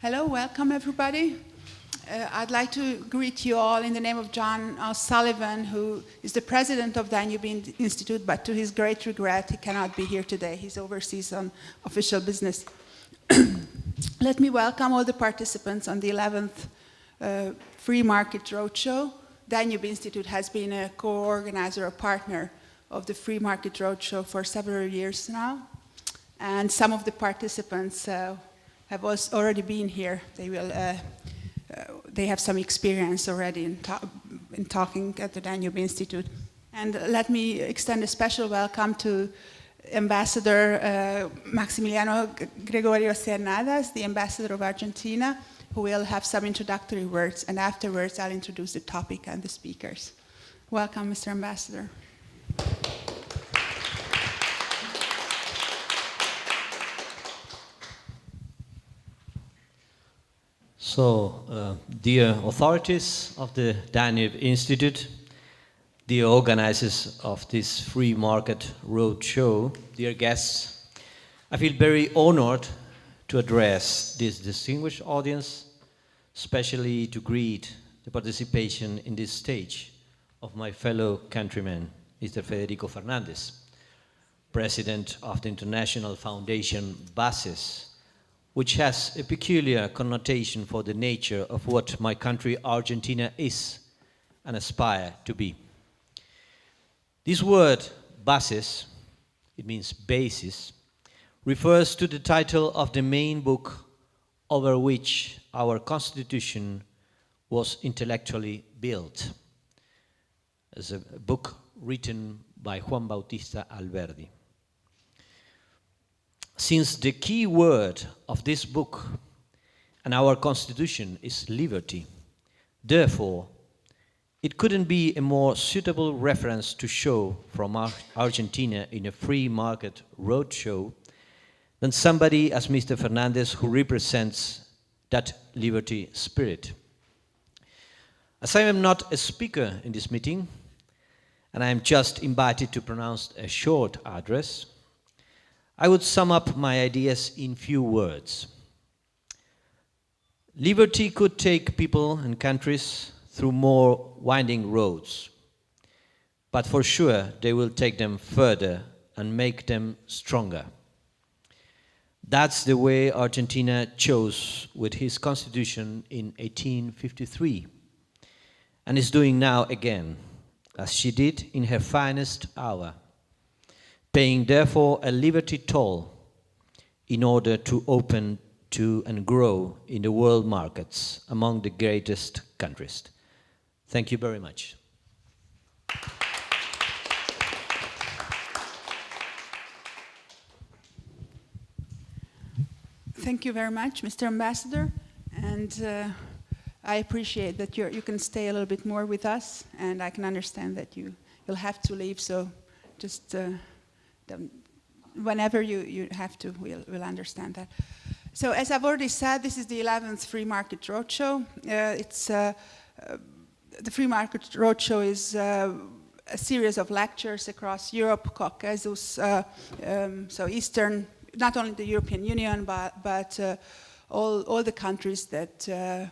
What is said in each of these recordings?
Hello, welcome everybody. I'd like to greet you all in the name of John O'Sullivan, who is the president of Danube Institute, but to his great regret, he cannot be here today. He's overseas on official business. Let me welcome all the participants on the 11th Free Market Roadshow. Danube Institute has been a co-organizer, a partner of the Free Market Roadshow for several years now. And some of the participants have already been here. They have some experience already in talking at the Danube Institute. And let me extend a special welcome to Ambassador Maximiliano Gregorio Cernadas, the Ambassador of Argentina, who will have some introductory words, and afterwards I'll introduce the topic and the speakers. Welcome, Mr. Ambassador. So, dear authorities of the Danube Institute, dear organizers of this Free Market Roadshow, dear guests, I feel very honored to address this distinguished audience, especially to greet the participation in this stage of my fellow countryman, Mr. Federico Fernandez, President of the International Foundation BASIS, which has a peculiar connotation for the nature of what my country Argentina is and aspire to be. This word, basis, it means basis, refers to the title of the main book over which our Constitution was intellectually built, as a book written by Juan Bautista Alberdi. Since the key word of this book and our Constitution is liberty, therefore, it couldn't be a more suitable reference to show from Argentina in a free market roadshow than somebody as Mr. Fernandez, who represents that liberty spirit. As I am not a speaker in this meeting, and I am just invited to pronounce a short address, I would sum up my ideas in few words. Liberty could take people and countries through more winding roads, but for sure they will take them further and make them stronger. That's the way Argentina chose with his constitution in 1853, and is doing now again, as she did in her finest hour, paying therefore a liberty toll in order to open to and grow in the world markets among the greatest countries. Thank you very much. Thank you very much, Mr. Ambassador, and I appreciate that you can stay a little bit more with us, and I can understand that you'll have to leave, so just whenever you have to, we'll understand that. So as I've already said, this is the 11th Free Market Roadshow. The Free Market Roadshow is a series of lectures across Europe, Caucasus, so Eastern, not only the European Union, but all the countries that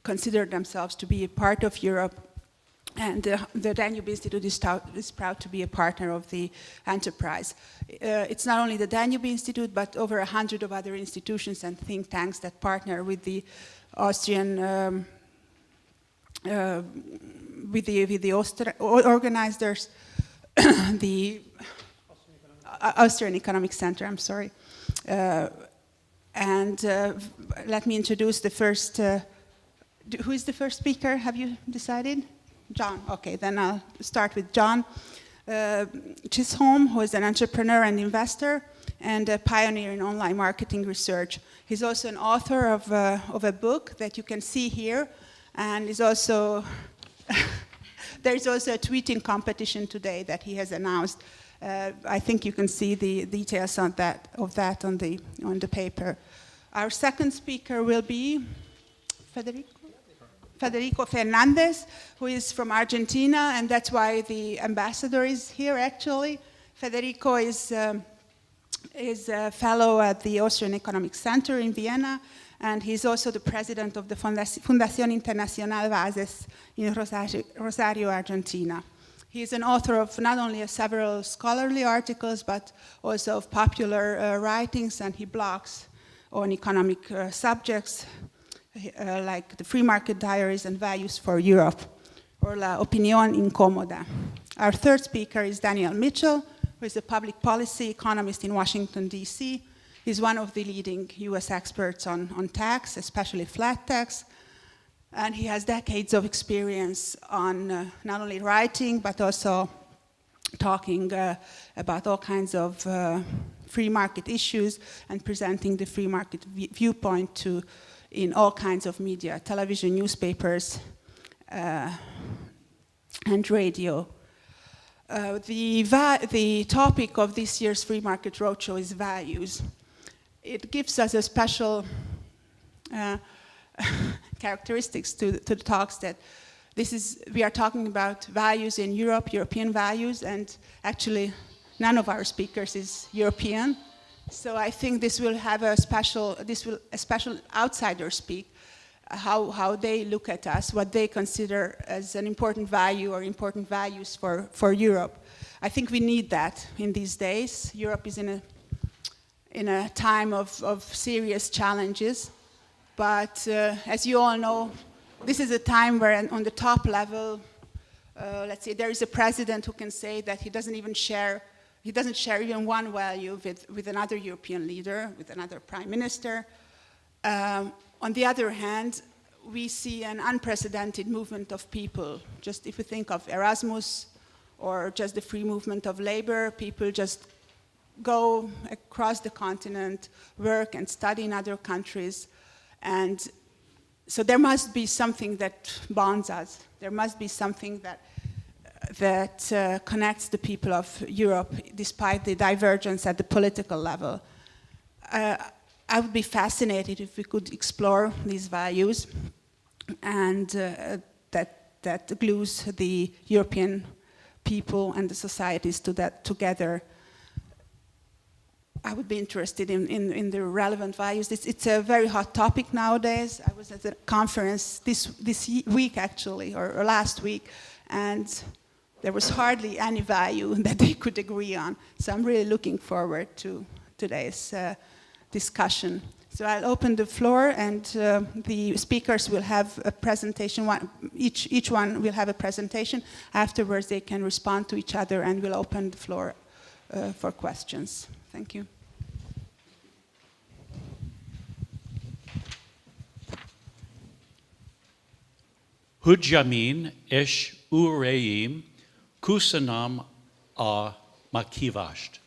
consider themselves to be a part of Europe. And the Danube Institute is proud to be a partner of the enterprise. It's not only the Danube Institute, but over 100 of other institutions and think tanks that partner with the Austrian, with the organizers, the Austrian Economic Center, I'm sorry. And let me introduce the first, who is the first speaker, have you decided? John, okay, then I'll start with John Chisholm, who is an entrepreneur and investor and a pioneer in online marketing research. He's also an author of a book that you can see here, and is also there's also a tweeting competition today that he has announced. I think you can see the details of that on the paper. Our second speaker will be Federico Fernandez, who is from Argentina, and that's why the ambassador is here, actually. Federico is a fellow at the Austrian Economic Center in Vienna, and he's also the president of the Fundación Internacional Bases in Rosario, Argentina. He is an author of not only several scholarly articles, but also of popular writings, and he blogs on economic subjects like the Free Market Diaries and Values for Europe, or La Opinión Incómoda. Our third speaker is Daniel Mitchell, who is a public policy economist in Washington, D.C. He's one of the leading US experts on tax, especially flat tax, and he has decades of experience on not only writing, but also talking about all kinds of free market issues and presenting the free market viewpoint in all kinds of media, television, newspapers, and radio. The topic of this year's Free Market Roadshow is values. It gives us a special characteristics to the talks that we are talking about values in Europe, European values, and actually none of our speakers is European. So I think this will have a special outsider speak, how they look at us, what they consider as an important value or important values for Europe. I think we need that in these days. Europe is in a time of serious challenges, but as you all know, this is a time where on the top level, let's say there is a president who can say that he doesn't share even one value with another European leader, with another prime minister. On the other hand, we see an unprecedented movement of people. Just if we think of Erasmus or just the free movement of labor, people just go across the continent, work and study in other countries. And so there must be something that bonds us. There must be something that connects the people of Europe despite the divergence at the political level. I would be fascinated if we could explore these values and that glues the European people and the societies together. I would be interested in the relevant values. It's a very hot topic nowadays. I was at a conference this week actually, or last week, and there was hardly any value that they could agree on. So I'm really looking forward to today's discussion. So I'll open the floor, and the speakers will have a presentation. Each one will have a presentation. Afterwards, they can respond to each other, and we'll open the floor for questions. Thank you. Hujjamin esh ureim kusanam a makivasht.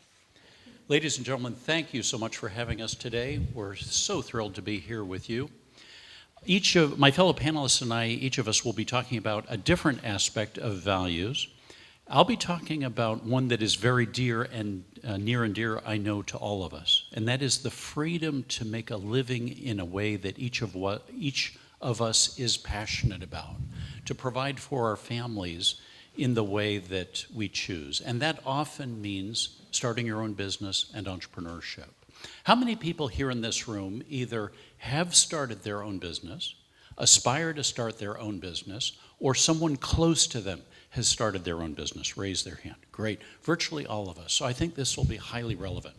Ladies and gentlemen, thank you so much for having us today. We're so thrilled to be here with you. Each of my fellow panelists and I, each of us will be talking about a different aspect of values. I'll be talking about one that is very dear and near and dear, I know, to all of us, and that is the freedom to make a living in a way that each of us is passionate about, to provide for our families in the way that we choose. And that often means starting your own business and entrepreneurship. How many people here in this room either have started their own business, aspire to start their own business, or someone close to them has started their own business? Raise their hand. Great. Virtually all of us. So I think this will be highly relevant.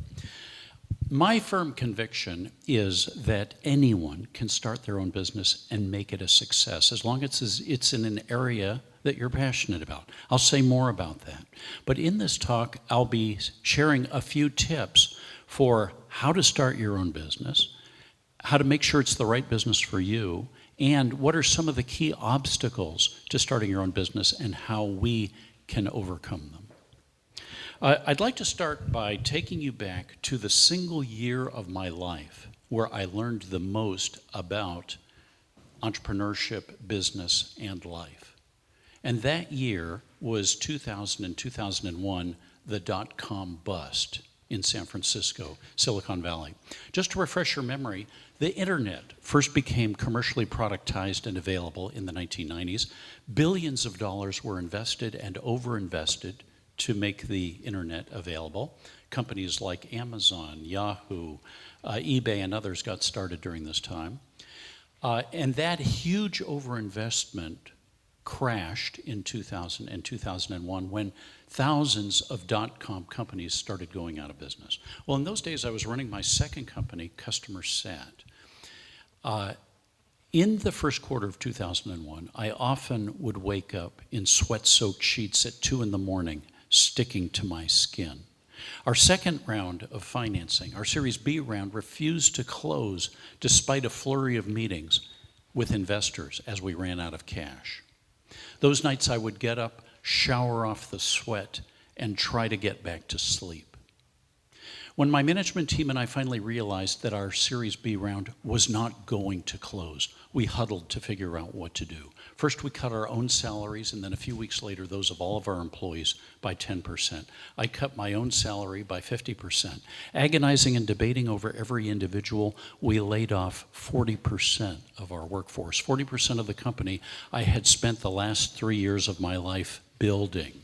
My firm conviction is that anyone can start their own business and make it a success, as long as it's in an area that you're passionate about. I'll say more about that. But in this talk, I'll be sharing a few tips for how to start your own business, how to make sure it's the right business for you, and what are some of the key obstacles to starting your own business and how we can overcome them. I'd like to start by taking you back to the single year of my life where I learned the most about entrepreneurship, business, and life. And that year was 2000 and 2001, the dot-com bust in San Francisco, Silicon Valley. Just to refresh your memory, the internet first became commercially productized and available in the 1990s. Billions of dollars were invested and overinvested to make the internet available. Companies like Amazon, Yahoo, eBay, and others got started during this time. And that huge overinvestment crashed in 2000 and 2001 when thousands of dot-com companies started going out of business. Well, in those days, I was running my second company, Customer Sat. In the first quarter of 2001, I often would wake up in sweat-soaked sheets at 2 in the morning, sticking to my skin. Our second round of financing, our Series B round, refused to close despite a flurry of meetings with investors as we ran out of cash. Those nights I would get up, shower off the sweat, and try to get back to sleep. When my management team and I finally realized that our Series B round was not going to close, we huddled to figure out what to do. First, we cut our own salaries, and then a few weeks later, those of all of our employees by 10%. I cut my own salary by 50%. Agonizing and debating over every individual, we laid off 40% of our workforce. 40% of the company I had spent the last 3 years of my life building.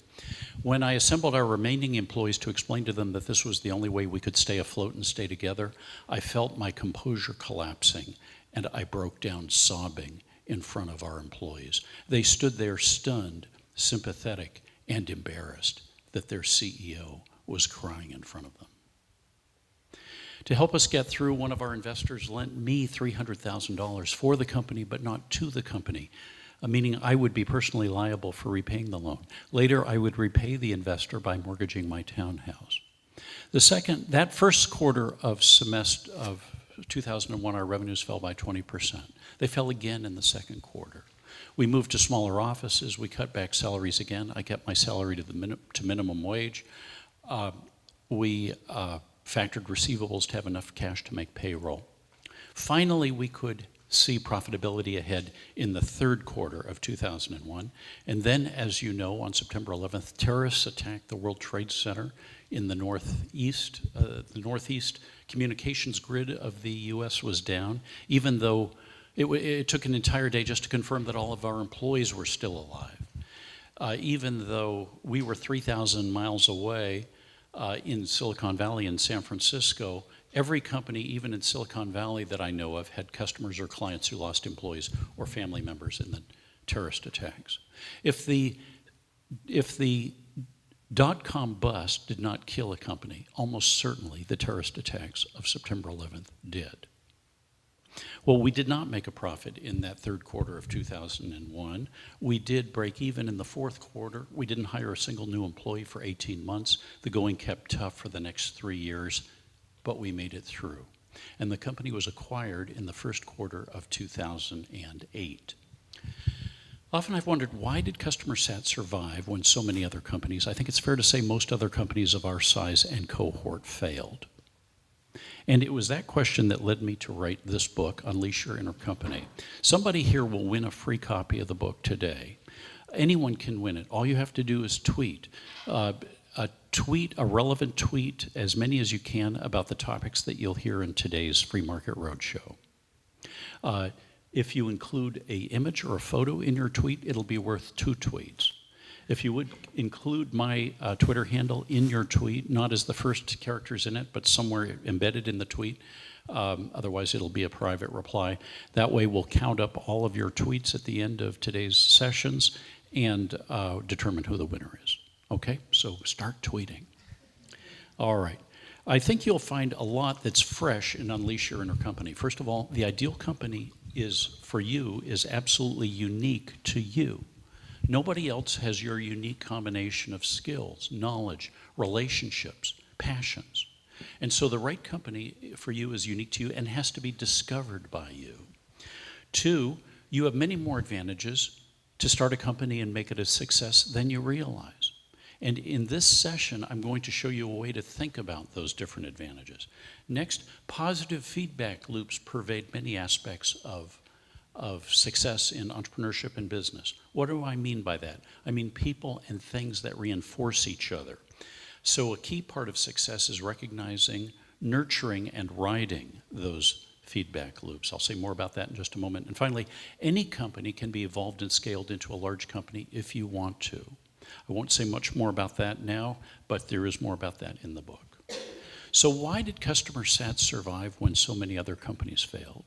When I assembled our remaining employees to explain to them that this was the only way we could stay afloat and stay together, I felt my composure collapsing, and I broke down sobbing in front of our employees. They stood there stunned, sympathetic, and embarrassed that their CEO was crying in front of them. To help us get through, one of our investors lent me $300,000 for the company, but not to the company, meaning I would be personally liable for repaying the loan. Later, I would repay the investor by mortgaging my townhouse. That first quarter of 2001, our revenues fell by 20%. They fell again in the second quarter. We moved to smaller offices. We cut back salaries again. I kept my salary to minimum wage. We factored receivables to have enough cash to make payroll. Finally, we could see profitability ahead in the third quarter of 2001. And then, as you know, on September 11th, terrorists attacked the World Trade Center in the Northeast. The Northeast communications grid of the U.S. was down, even though it took an entire day just to confirm that all of our employees were still alive. Even though we were 3,000 miles away in Silicon Valley in San Francisco, every company, even in Silicon Valley that I know of, had customers or clients who lost employees or family members in the terrorist attacks. If the dot-com bust did not kill a company, almost certainly the terrorist attacks of September 11th did. Well, we did not make a profit in that third quarter of 2001. We did break even in the fourth quarter. We didn't hire a single new employee for 18 months. The going kept tough for the next 3 years, but we made it through. And the company was acquired in the first quarter of 2008. Often I've wondered, why did Customer Sat survive when so many other companies, I think it's fair to say most other companies of our size and cohort, failed? And it was that question that led me to write this book, Unleash Your Inner Company. Somebody here will win a free copy of the book today. Anyone can win it. All you have to do is tweet. A relevant tweet, as many as you can, about the topics that you'll hear in today's Free Market Roadshow. If you include an image or a photo in your tweet, it'll be worth 2 tweets. If you would include my Twitter handle in your tweet, not as the first characters in it, but somewhere embedded in the tweet, otherwise it'll be a private reply. That way we'll count up all of your tweets at the end of today's sessions and determine who the winner is. Okay, so start tweeting. All right. I think you'll find a lot that's fresh in Unleash Your Inner Company. First of all, the ideal company for you is absolutely unique to you. Nobody else has your unique combination of skills, knowledge, relationships, passions. And so the right company for you is unique to you and has to be discovered by you. 2, you have many more advantages to start a company and make it a success than you realize. And in this session, I'm going to show you a way to think about those different advantages. Next, positive feedback loops pervade many aspects of success in entrepreneurship and business. What do I mean by that? I mean people and things that reinforce each other. So a key part of success is recognizing, nurturing, and riding those feedback loops. I'll say more about that in just a moment. And finally, any company can be evolved and scaled into a large company if you want to. I won't say much more about that now, but there is more about that in the book. So why did Customer Sat survive when so many other companies failed?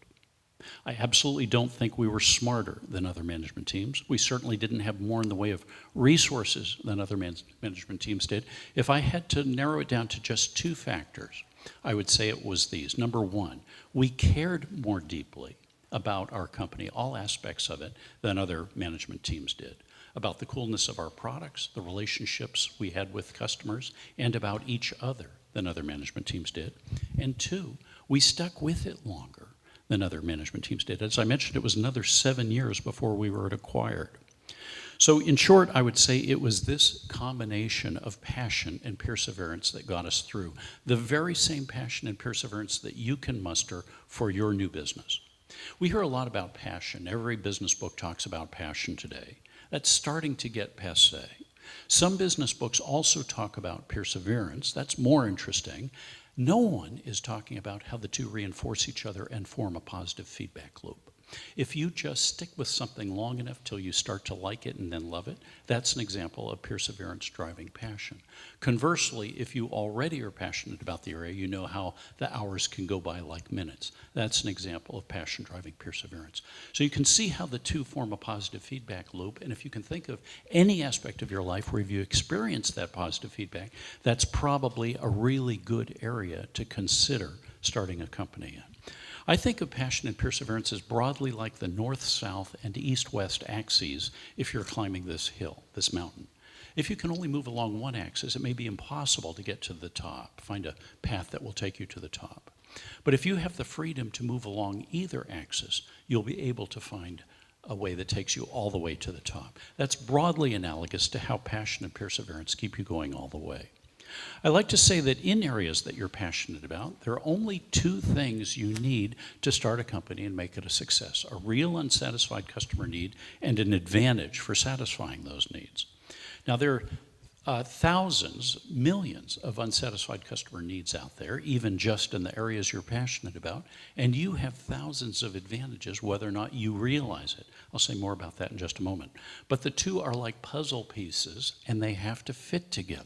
I absolutely don't think we were smarter than other management teams. We certainly didn't have more in the way of resources than other management teams did. If I had to narrow it down to just two factors, I would say it was these. Number one, we cared more deeply about our company, all aspects of it, than other management teams did. About the coolness of our products, the relationships we had with customers, and about each other than other management teams did. And two, we stuck with it longer than other management teams did. As I mentioned, it was another 7 years before we were acquired. So in short, I would say it was this combination of passion and perseverance that got us through. The very same passion and perseverance that you can muster for your new business. We hear a lot about passion. Every business book talks about passion today. That's starting to get passé. Some business books also talk about perseverance. That's more interesting. No one is talking about how the two reinforce each other and form a positive feedback loop. If you just stick with something long enough till you start to like it and then love it, that's an example of perseverance driving passion. Conversely, if you already are passionate about the area, you know how the hours can go by like minutes. That's an example of passion driving perseverance. So you can see how the two form a positive feedback loop, and if you can think of any aspect of your life where you experience that positive feedback, that's probably a really good area to consider starting a company in. I think of passion and perseverance as broadly like the north-south and east-west axes if you're climbing this hill, this mountain. If you can only move along one axis, it may be impossible to get to the top, find a path that will take you to the top. But if you have the freedom to move along either axis, you'll be able to find a way that takes you all the way to the top. That's broadly analogous to how passion and perseverance keep you going all the way. I like to say that in areas that you're passionate about, there are only two things you need to start a company and make it a success: a real unsatisfied customer need and an advantage for satisfying those needs. Now, there are thousands, millions of unsatisfied customer needs out there, even just in the areas you're passionate about, and you have thousands of advantages whether or not you realize it. I'll say more about that in just a moment. But the two are like puzzle pieces, and they have to fit together.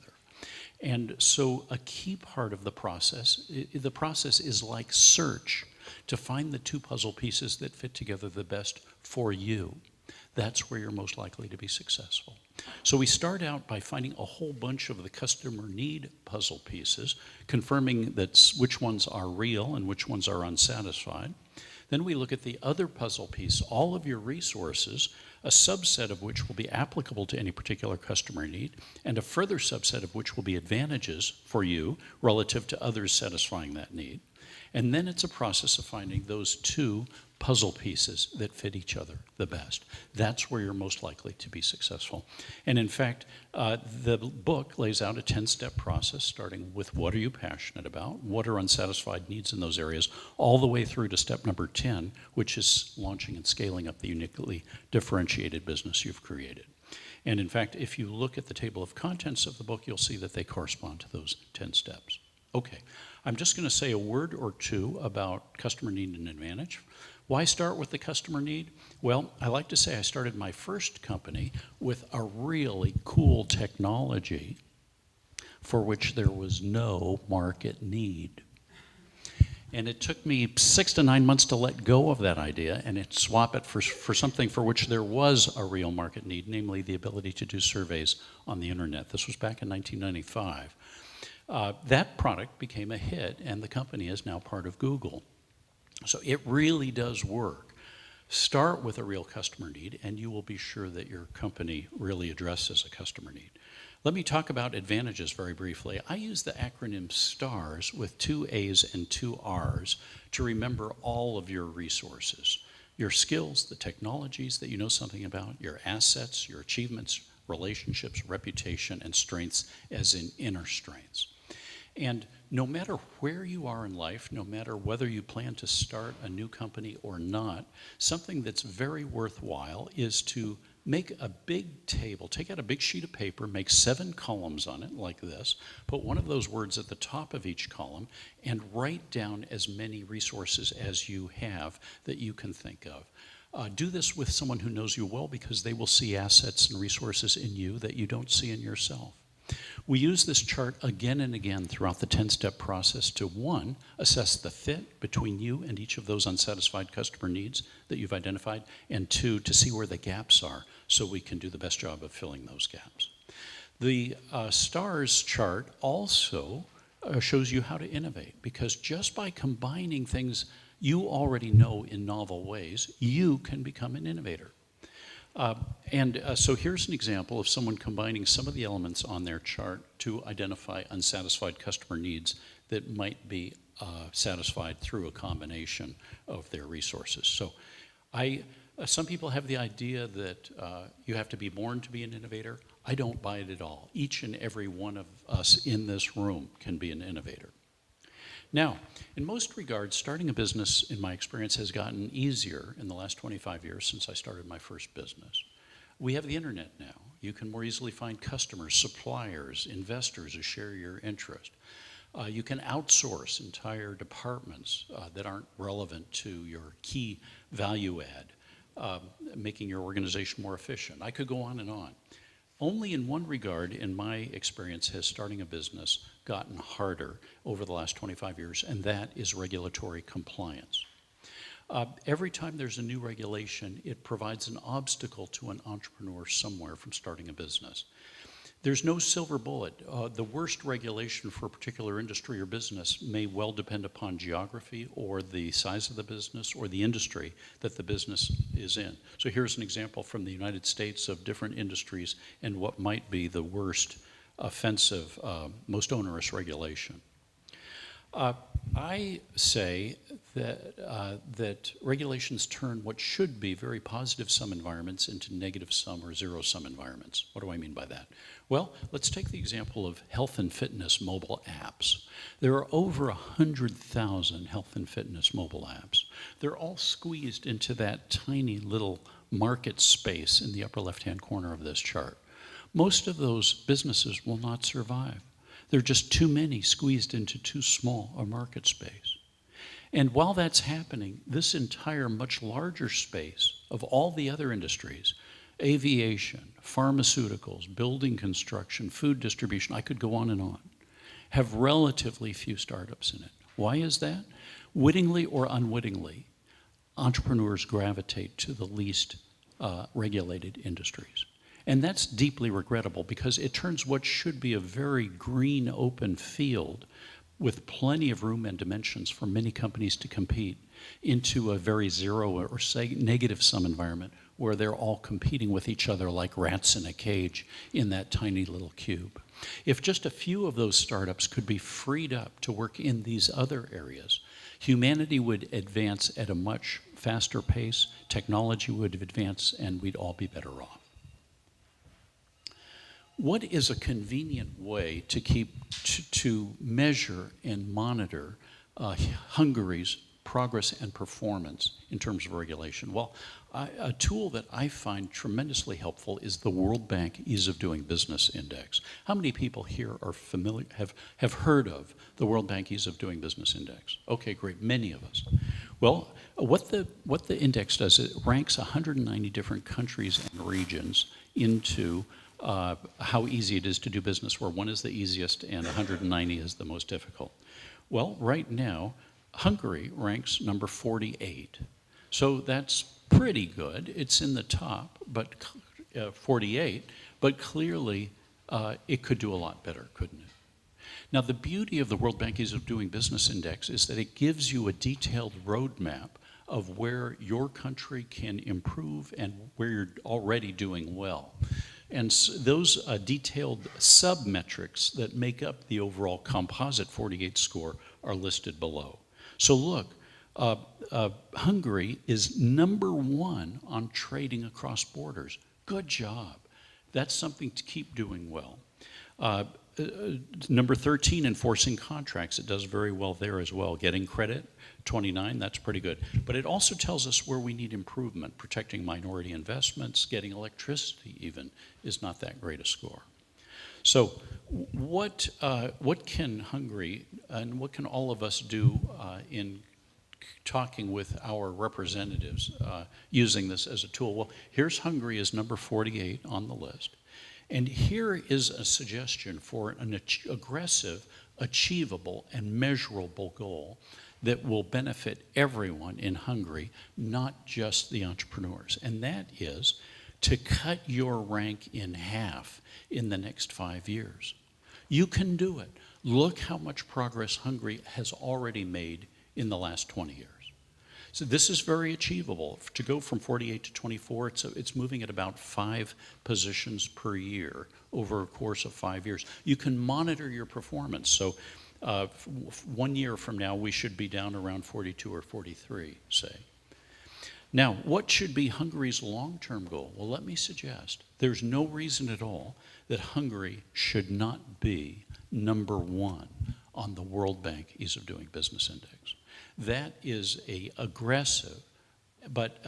And so a key part of the process is like search to find the two puzzle pieces that fit together the best for you. That's where you're most likely to be successful. So we start out by finding a whole bunch of the customer need puzzle pieces, confirming that which ones are real and which ones are unsatisfied. Then we look at the other puzzle piece, all of your resources, a subset of which will be applicable to any particular customer need, and a further subset of which will be advantages for you relative to others satisfying that need. And then it's a process of finding those two puzzle pieces that fit each other the best. That's where you're most likely to be successful. And in fact, the book lays out a 10-step process, starting with what are you passionate about, what are unsatisfied needs in those areas, all the way through to step number 10, which is launching and scaling up the uniquely differentiated business you've created. And in fact, if you look at the table of contents of the book, you'll see that they correspond to those 10 steps. Okay, I'm just going to say a word or two about customer need and advantage. Why start with the customer need? Well, I like to say I started my first company with a really cool technology for which there was no market need. And it took me 6 to 9 months to let go of that idea and swap it for something for which there was a real market need, namely the ability to do surveys on the internet. This was back in 1995. That product became a hit, and the company is now part of Google. So it really does work. Start with a real customer need, and you will be sure that your company really addresses a customer need. Let me talk about advantages very briefly. I use the acronym STARS with 2 A's and 2 R's to remember all of your resources. Your skills, the technologies that you know something about, your assets, your achievements, relationships, reputation, and strengths, as in inner strengths. And no matter where you are in life, no matter whether you plan to start a new company or not, something that's very worthwhile is to make a big table, take out a big sheet of paper, make 7 columns on it like this, put one of those words at the top of each column, and write down as many resources as you have that you can think of. Do this with someone who knows you well, because they will see assets and resources in you that you don't see in yourself. We use this chart again and again throughout the 10-step process to, one, assess the fit between you and each of those unsatisfied customer needs that you've identified, and two, to see where the gaps are so we can do the best job of filling those gaps. The STARS chart also shows you how to innovate, because just by combining things you already know in novel ways, you can become an innovator. So here's an example of someone combining some of the elements on their chart to identify unsatisfied customer needs that might be satisfied through a combination of their resources. So some people have the idea that you have to be born to be an innovator. I don't buy it at all. Each and every one of us in this room can be an innovator. Now, in most regards, starting a business, in my experience, has gotten easier in the last 25 years since I started my first business. We have the internet now. You can more easily find customers, suppliers, investors who share your interest. You can outsource entire departments that aren't relevant to your key value add, making your organization more efficient. I could go on and on. Only in one regard, in my experience, has starting a business gotten harder over the last 25 years, and that is regulatory compliance. Every time there's a new regulation, it provides an obstacle to an entrepreneur somewhere from starting a business. There's no silver bullet. The worst regulation for a particular industry or business may well depend upon geography or the size of the business or the industry that the business is in. So here's an example from the United States of different industries and what might be the worst offensive, most onerous regulation. I say that regulations turn what should be very positive sum environments into negative sum or zero sum environments. What do I mean by that? Well, let's take the example of health and fitness mobile apps. There are over 100,000 health and fitness mobile apps. They're all squeezed into that tiny little market space in the upper left-hand corner of this chart. Most of those businesses will not survive. There are just too many squeezed into too small a market space. And while that's happening, this entire much larger space of all the other industries, aviation, pharmaceuticals, building construction, food distribution, I could go on, have relatively few startups in it. Why is that? Wittingly or unwittingly, entrepreneurs gravitate to the least regulated industries. And that's deeply regrettable because it turns what should be a very green, open field with plenty of room and dimensions for many companies to compete into a very zero or say negative sum environment where they're all competing with each other like rats in a cage in that tiny little cube. If just a few of those startups could be freed up to work in these other areas, humanity would advance at a much faster pace, technology would advance, and we'd all be better off. What is a convenient way to measure and monitor Hungary's progress and performance in terms of regulation? Well, a tool that I find tremendously helpful is the World Bank Ease of Doing Business Index. How many people here are familiar, have heard of the World Bank Ease of Doing Business Index? Okay, great, many of us. Well, what the index does, it ranks 190 different countries and regions into how easy it is to do business, where one is the easiest and 190 is the most difficult. Well, right now, Hungary ranks number 48. So that's pretty good. It's in the top, but 48, but clearly it could do a lot better, couldn't it? Now, the beauty of the World Bank Ease of Doing Business Index is that it gives you a detailed roadmap of where your country can improve and where you're already doing well. And those detailed sub-metrics that make up the overall composite 48 score are listed below. So look, Hungary is number 1 on trading across borders. Good job. That's something to keep doing well. Number 13, enforcing contracts. It does very well there as well. Getting credit, 29, that's pretty good. But it also tells us where we need improvement. Protecting minority investments, getting electricity even, is not that great a score. So what can Hungary and what can all of us do in talking with our representatives using this as a tool? Well, here's Hungary as number 48 on the list. And here is a suggestion for an aggressive, achievable, and measurable goal that will benefit everyone in Hungary, not just the entrepreneurs. And that is to cut your rank in half in the next 5 years. You can do it. Look how much progress Hungary has already made in the last 20 years. So this is very achievable. To go from 48 to 24, it's moving at about 5 positions per year over a course of 5 years. You can monitor your performance. So 1 year from now, we should be down around 42 or 43, say. Now, what should be Hungary's long-term goal? Well, let me suggest there's no reason at all that Hungary should not be number 1 on the World Bank Ease of Doing Business Index. That is an aggressive but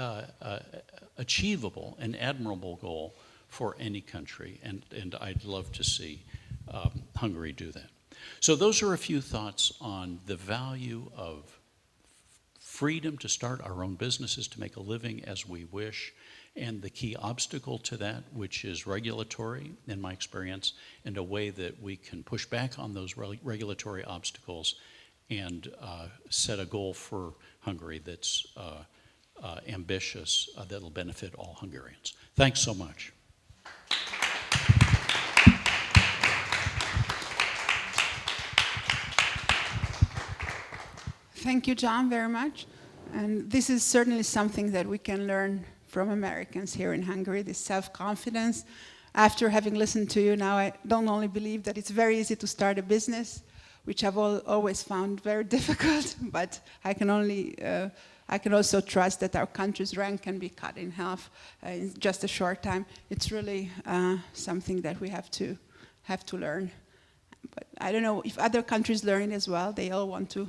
achievable and admirable goal for any country, and I'd love to see Hungary do that. So those are a few thoughts on the value of freedom to start our own businesses, to make a living as we wish, and the key obstacle to that, which is regulatory, in my experience, and a way that we can push back on those regulatory obstacles and set a goal for Hungary that's ambitious, that'll benefit all Hungarians. Thanks so much. Thank you, John, very much. And this is certainly something that we can learn from Americans here in Hungary, this self-confidence. After having listened to you now, I don't only believe that it's very easy to start a business, which I've always found very difficult, but I can also trust that our country's rank can be cut in half in just a short time. It's really something that we have to learn. But I don't know if other countries learn it as well. They all want to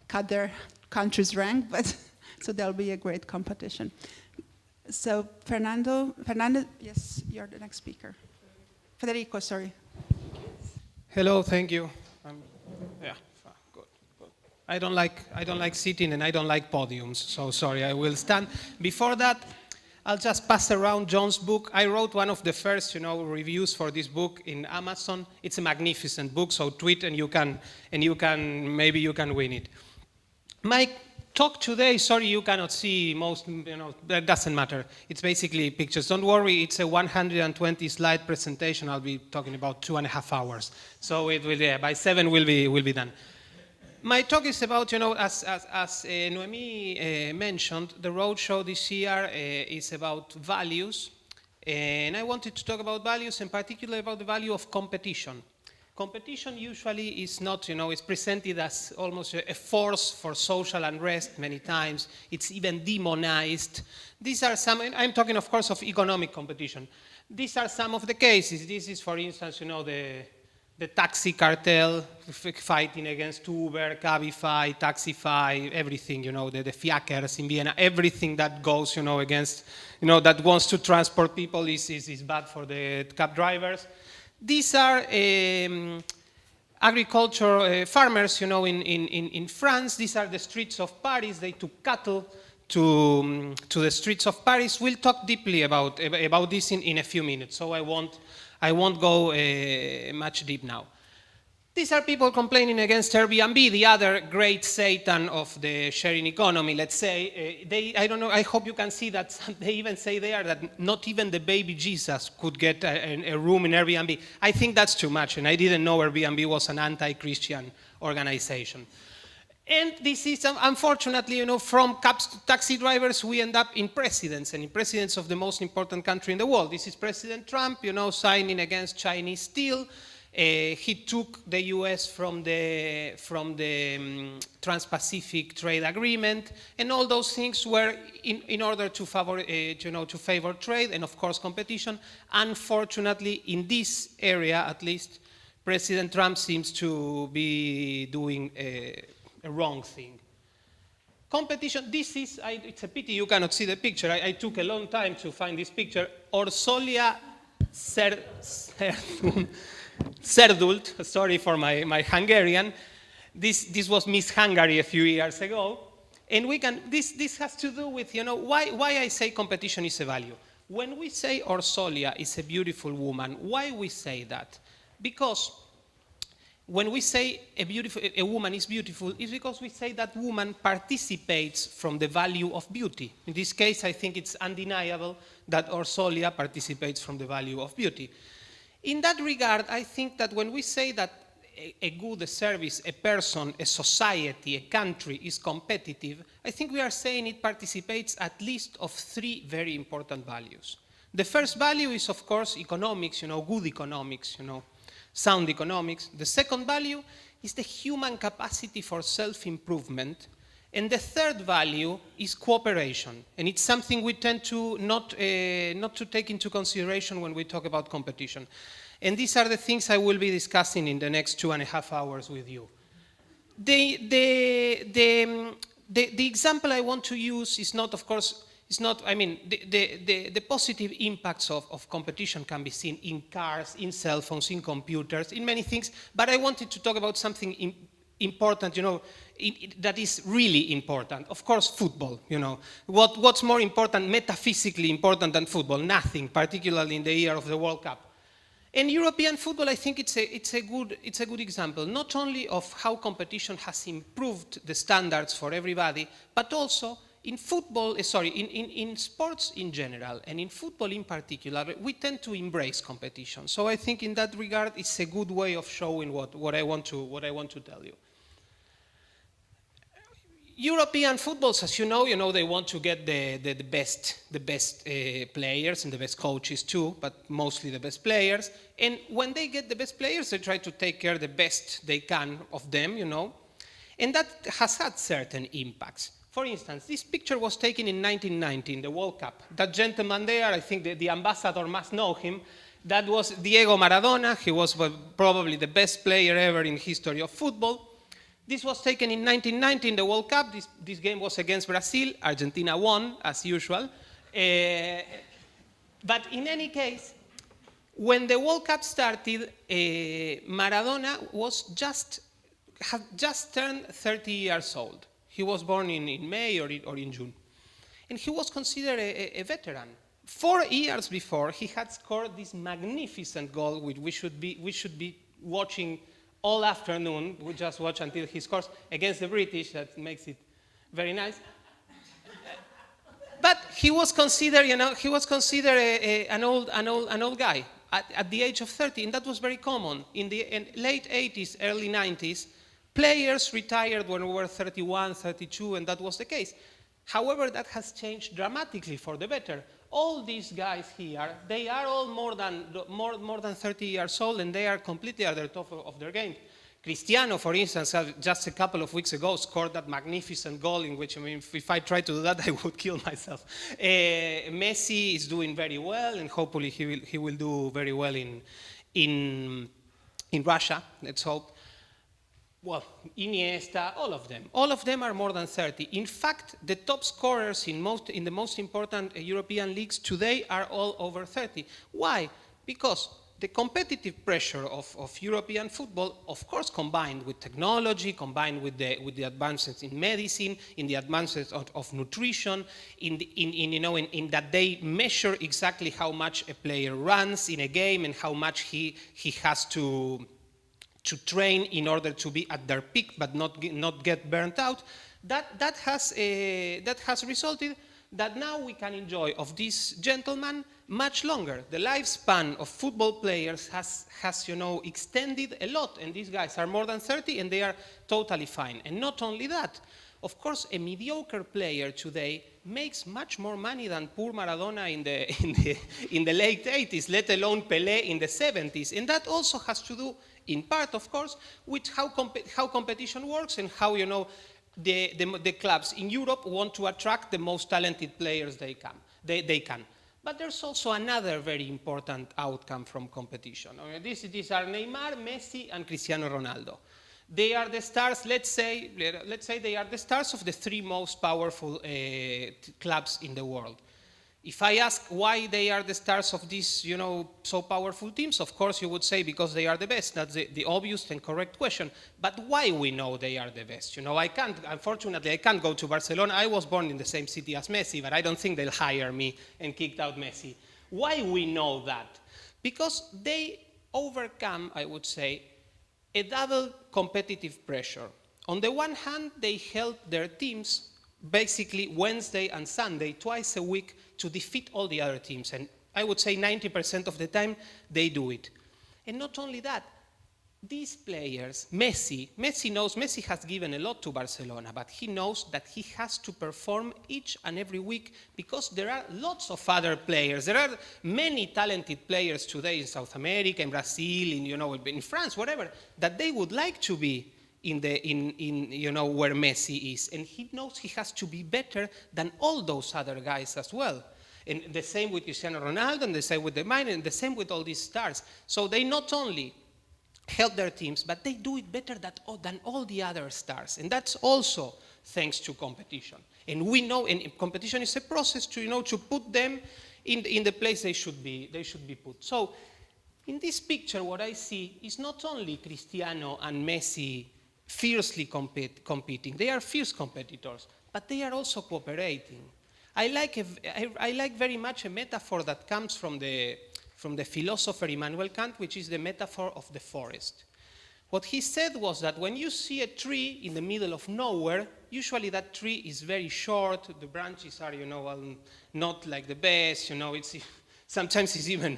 cut their country's rank, but so there'll be a great competition. So Fernando, yes, you're the next speaker. Federico, sorry. Hello, thank you. Yeah, good. I don't like sitting, and I don't like podiums. So sorry, I will stand. Before that, I'll just pass around John's book. I wrote one of the first, reviews for this book in Amazon. It's a magnificent book. So tweet, and maybe you can win it. My talk today, sorry you cannot see most, that doesn't matter. It's basically pictures. Don't worry, it's a 120 slide presentation. I'll be talking about 2.5 hours. So it will, by 7 will be done. My talk is about, as Noemi mentioned, the roadshow this year is about values. And I wanted to talk about values, in particular about the value of competition. Competition usually is not, it's presented as almost a force for social unrest many times. It's even demonized. These are some, and I'm talking, of course, of economic competition. These are some of the cases. This is, for instance, the taxi cartel fighting against Uber, Cabify, Taxify, everything, the fiakers in Vienna, everything that goes, against, that wants to transport people is bad for the cab drivers. These are agriculture farmers, in France. These are the streets of Paris. They took cattle to the streets of Paris. We'll talk deeply about this in a few minutes, so I won't go much deep now. These are people complaining against Airbnb, the other great Satan of the sharing economy, let's say. I don't know, I hope you can see that they even say there that not even the baby Jesus could get a room in Airbnb. I think that's too much, and I didn't know Airbnb was an anti-Christian organization. And this is, unfortunately, from cabs to taxi drivers, we end up in presidents, and in presidents of the most important country in the world. This is President Trump, signing against Chinese steel. He took the U.S. from the Trans-Pacific Trade Agreement, and all those things were in order to favor trade and, of course, competition. Unfortunately, in this area, at least, President Trump seems to be doing a wrong thing. Competition. This is. It's a pity you cannot see the picture. I took a long time to find this picture. Orsolia Serdult, sorry for my Hungarian. This was Miss Hungary a few years ago. And this has to do with, why I say competition is a value. When we say Orsolia is a beautiful woman, why we say that? Because when we say a woman is beautiful, it's because we say that woman participates from the value of beauty. In this case, I think it's undeniable that Orsolia participates from the value of beauty. In that regard, I think that when we say that a good, a service, a person, a society, a country is competitive, I think we are saying it participates at least of three very important values. The first value is, of course, economics, good economics, sound economics. The second value is the human capacity for self-improvement. And the third value is cooperation. And it's something we tend to not to take into consideration when we talk about competition. And these are the things I will be discussing in the next 2.5 hours with you. The example I want to use is not, of course, the positive impacts of competition can be seen in cars, in cell phones, in computers, in many things, but I wanted to talk about something important, that is really important. Of course, football, What's more important, metaphysically important than football? Nothing, particularly in the year of the World Cup. In European football, I think it's a good example, not only of how competition has improved the standards for everybody, but also in football, in sports in general, and in football in particular, we tend to embrace competition. So I think in that regard, it's a good way of showing what I want to tell you. European footballs, as you know, they want to get the best players and the best coaches too, but mostly the best players. And when they get the best players, they try to take care the best they can of them, And that has had certain impacts. For instance, this picture was taken in 1990 in the World Cup. That gentleman there, I think the ambassador must know him. That was Diego Maradona. He was probably the best player ever in history of football. This was taken in 1990 in the World Cup. This game was against Brazil. Argentina won, as usual. But in any case, when the World Cup started, Maradona had just turned 30 years old. He was born in May or in June. And he was considered a veteran. 4 years before, he had scored this magnificent goal, which we should be watching all afternoon. We just watch until he scores against the British. That makes it very nice. But he was considered, an old guy at the age of 30, and that was very common. In the late 80s, early 90s, players retired when we were 31, 32, and that was the case. However, that has changed dramatically for the better. All these guys here, they are all more than 30 years old, and they are completely at the top of their game. Cristiano, for instance, just a couple of weeks ago scored that magnificent goal in which, if I tried to do that, I would kill myself. Messi is doing very well, and hopefully he will do very well in Russia, let's hope. Well, Iniesta, all of them are more than 30. In fact, the top scorers in the most important European leagues today are all over 30. Why? Because the competitive pressure of European football, of course, combined with technology, combined with the advances in medicine, in the advances of nutrition, in that they measure exactly how much a player runs in a game and how much he has to train in order to be at their peak but not get burnt out, that has resulted that now we can enjoy of this gentleman much longer. The lifespan of football players has extended a lot, and these guys are more than 30 and they are totally fine. And not only that, of course, a mediocre player today makes much more money than poor Maradona in the late 80s, let alone Pelé in the 70s. And that also has to do, in part, of course, with how competition works and how, the clubs in Europe want to attract the most talented players they can. But there's also another very important outcome from competition. These are Neymar, Messi, and Cristiano Ronaldo. They are the stars, let's say they are the stars of the three most powerful clubs in the world. If I ask why they are the stars of these, so powerful teams, of course you would say because they are the best. That's the obvious and correct question. But why we know they are the best? Unfortunately, I can't go to Barcelona. I was born in the same city as Messi, but I don't think they'll hire me and kick out Messi. Why we know that? Because they overcome, I would say, a double competitive pressure. On the one hand, they help their teams basically Wednesday and Sunday, twice a week, to defeat all the other teams. And I would say 90% of the time, they do it. And not only that, these players, Messi knows, Messi has given a lot to Barcelona, but he knows that he has to perform each and every week because there are lots of other players. There are many talented players today in South America, in Brazil, in France, whatever, that they would like to be in where Messi is, and he knows he has to be better than all those other guys as well. And the same with Cristiano Ronaldo, and the same with the Mine, and the same with all these stars. So they not only help their teams, but they do it better than all the other stars, and that's also thanks to competition. And we know, and competition is a process to put them in the place they should be put. So in this picture, what I see is not only Cristiano and Messi fiercely competing. They are fierce competitors, but they are also cooperating. I like very much a metaphor that comes from the philosopher Immanuel Kant, which is the metaphor of the forest. What he said was that when you see a tree in the middle of nowhere, usually that tree is very short, the branches are, not like the best, sometimes it's even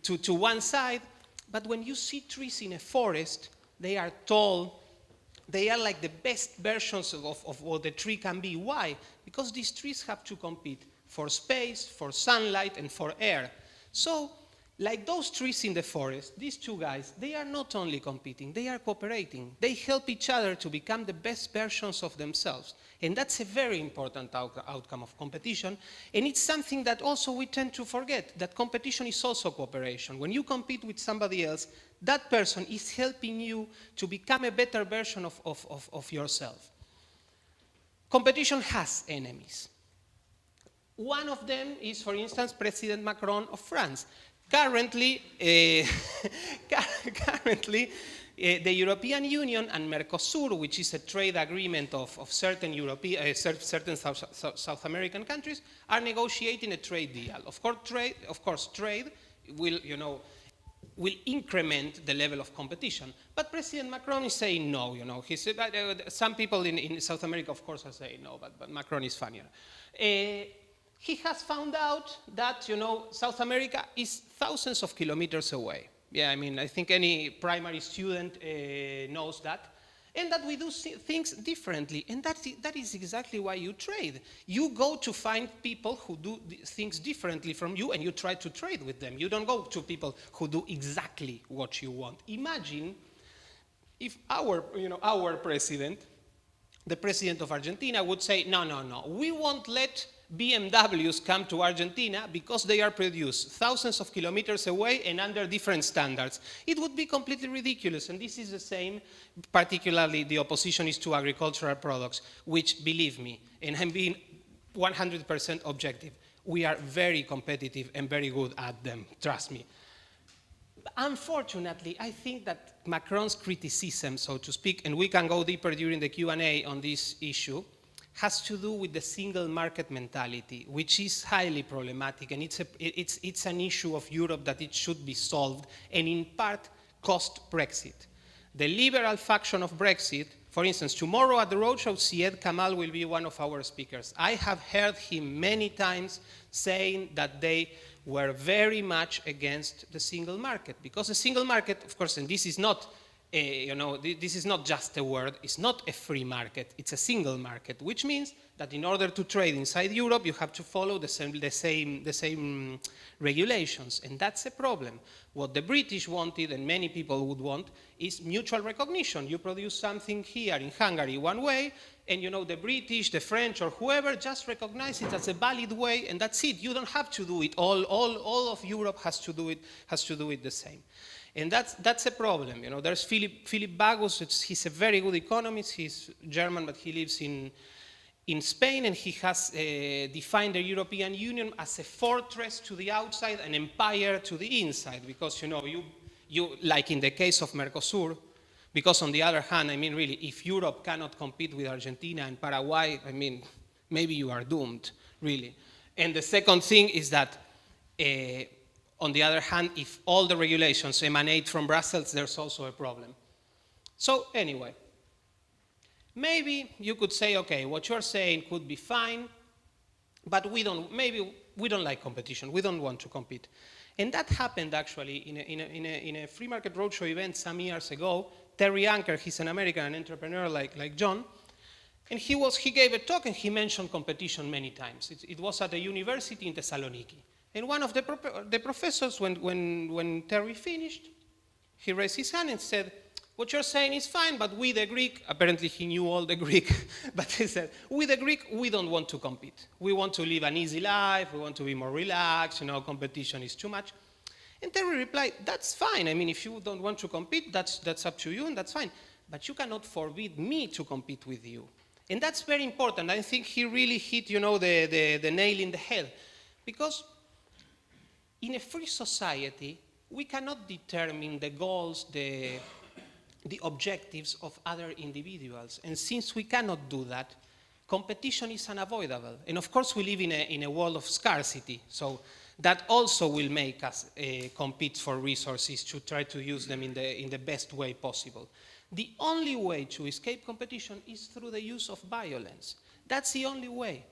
to one side. But when you see trees in a forest, they are tall, they are like the best versions of what the tree can be. Why? Because these trees have to compete for space, for sunlight, and for air. So, like those trees in the forest, these two guys, they are not only competing, they are cooperating. They help each other to become the best versions of themselves. And that's a very important outcome of competition. And it's something that also we tend to forget, that competition is also cooperation. When you compete with somebody else, that person is helping you to become a better version of yourself. Competition has enemies. One of them is, for instance, President Macron of France. Currently, the European Union and Mercosur, which is a trade agreement of certain South American countries, are negotiating a trade deal. Of course, trade will increment the level of competition. But President Macron is saying no. He said some people in South America, of course, are saying no, but Macron is funnier. He has found out that, South America is thousands of kilometers away. Yeah, I think any primary student knows that. And that we do things differently. And that is exactly why you trade. You go to find people who do things differently from you, and you try to trade with them. You don't go to people who do exactly what you want. Imagine if our president, the president of Argentina, would say, no, we won't let BMWs come to Argentina because they are produced thousands of kilometers away and under different standards. It would be completely ridiculous, and this is the same, particularly the opposition is to agricultural products, which, believe me, and I'm being 100% objective, we are very competitive and very good at them, trust me. Unfortunately, I think that Macron's criticism, so to speak, and we can go deeper during the Q&A on this issue, has to do with the single market mentality, which is highly problematic, and it's an issue of Europe that it should be solved, and in part cost Brexit. The liberal faction of Brexit, for instance, tomorrow at the roadshow, Syed Kamal will be one of our speakers. I have heard him many times saying that they were very much against the single market, because the single market, of course, and this is not this is not just a word, it's not a free market, it's a single market, which means that in order to trade inside Europe, you have to follow the same regulations, and that's a problem. What the British wanted, and many people would want, is mutual recognition. You produce something here in Hungary one way, and the British, the French, or whoever just recognize it as a valid way, and that's it. You don't have to do it. All of Europe has to do it the same. And that's a problem. There's Philip Bagus. He's a very good economist. He's German, but he lives in in Spain, and he has defined the European Union as a fortress to the outside, an empire to the inside, because you like in the case of Mercosur, because on the other hand, I mean, really, if Europe cannot compete with Argentina and Paraguay, I mean, maybe you are doomed, really. And the second thing is that, on the other hand, if all the regulations emanate from Brussels, there's also a problem. So anyway, maybe you could say, okay, what you're saying could be fine, but maybe we don't like competition. We don't want to compete. And that happened actually in a free market roadshow event some years ago. Terry Anker, he's an American entrepreneur like John, and he gave a talk and he mentioned competition many times. It was at a university in Thessaloniki. And one of the professors, when Terry finished, he raised his hand and said, what you're saying is fine, but we the Greek, apparently he knew all the Greek, but he said, we the Greek, we don't want to compete. We want to live an easy life, we want to be more relaxed, competition is too much. And Terry replied, that's fine. I mean, if you don't want to compete, that's up to you, and that's fine. But you cannot forbid me to compete with you. And that's very important. I think he really hit, the nail in the head. Because in a free society, we cannot determine the goals, the objectives of other individuals. And since we cannot do that, competition is unavoidable. And of course, we live in a world of scarcity. So that also will make us compete for resources to try to use them in the best way possible. The only way to escape competition is through the use of violence. That's the only way.